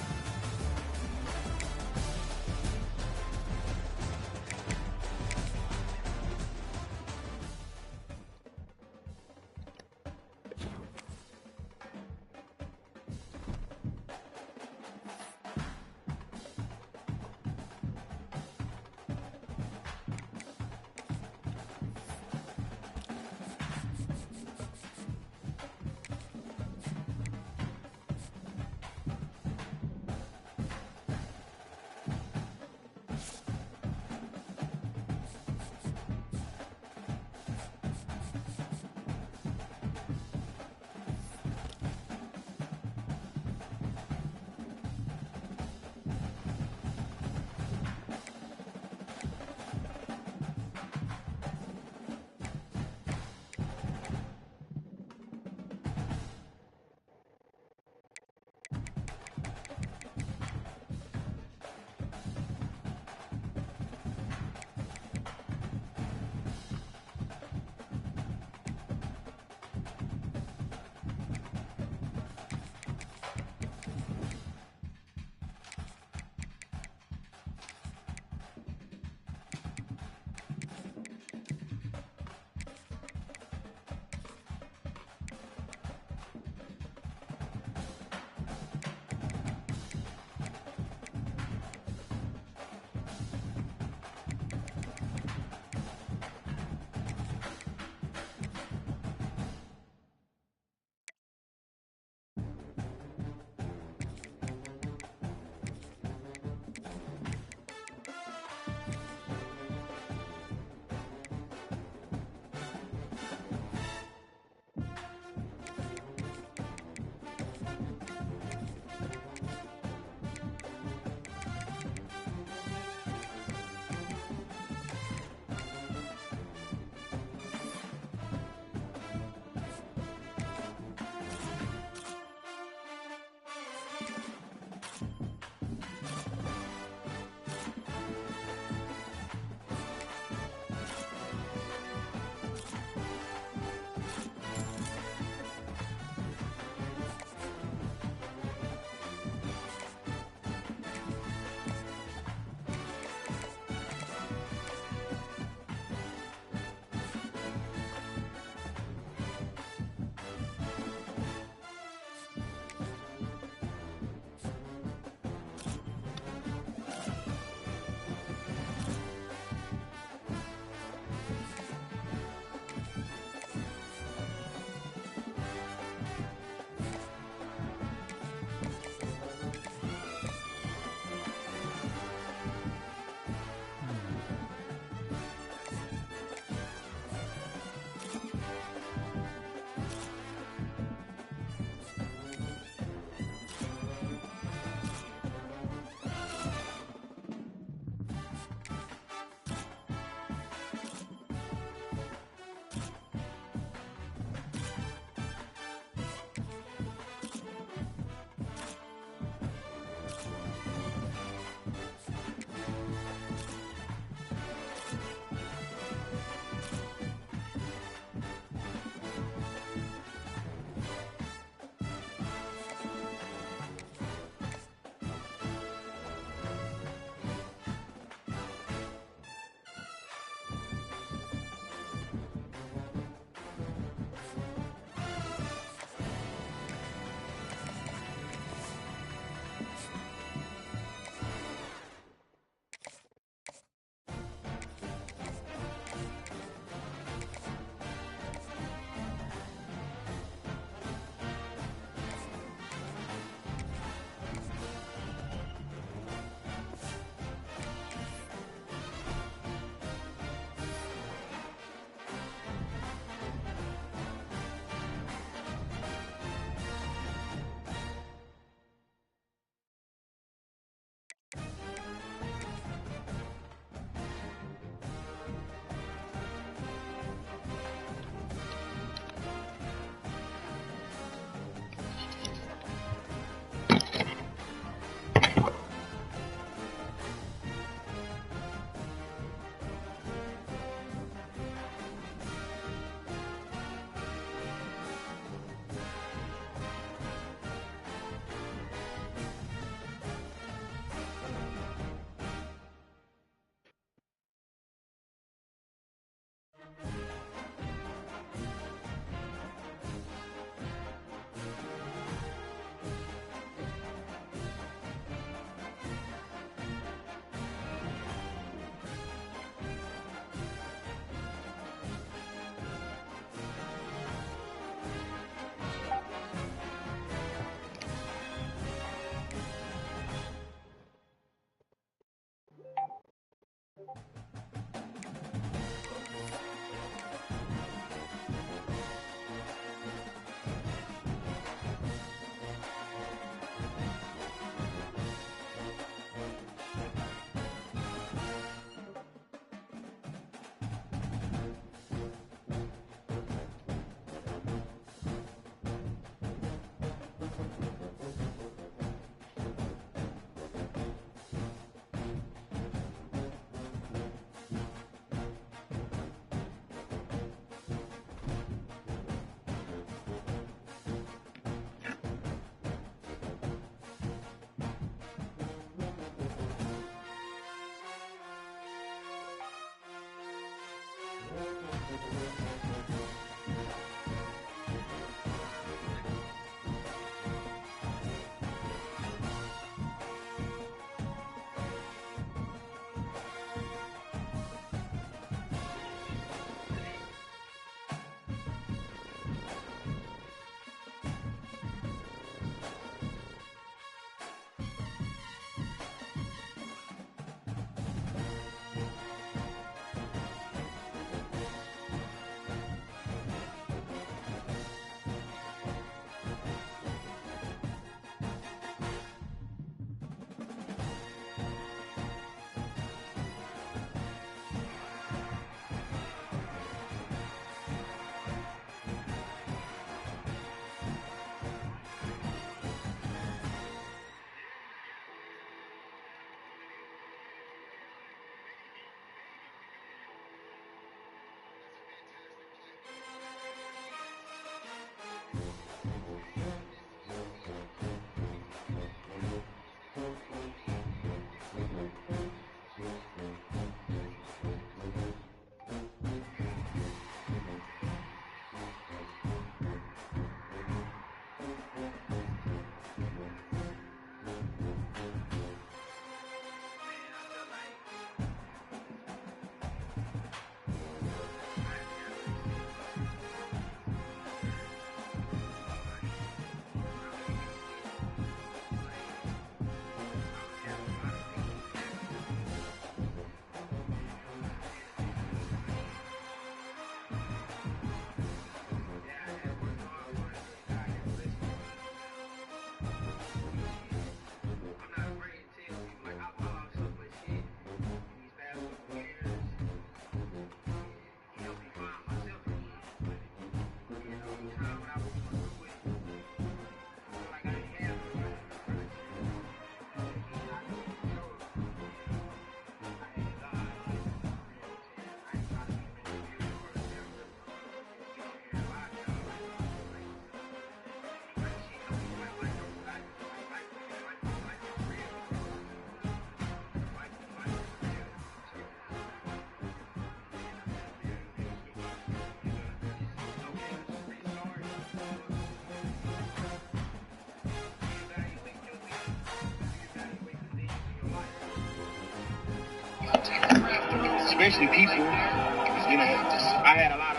Especially people, I had a lot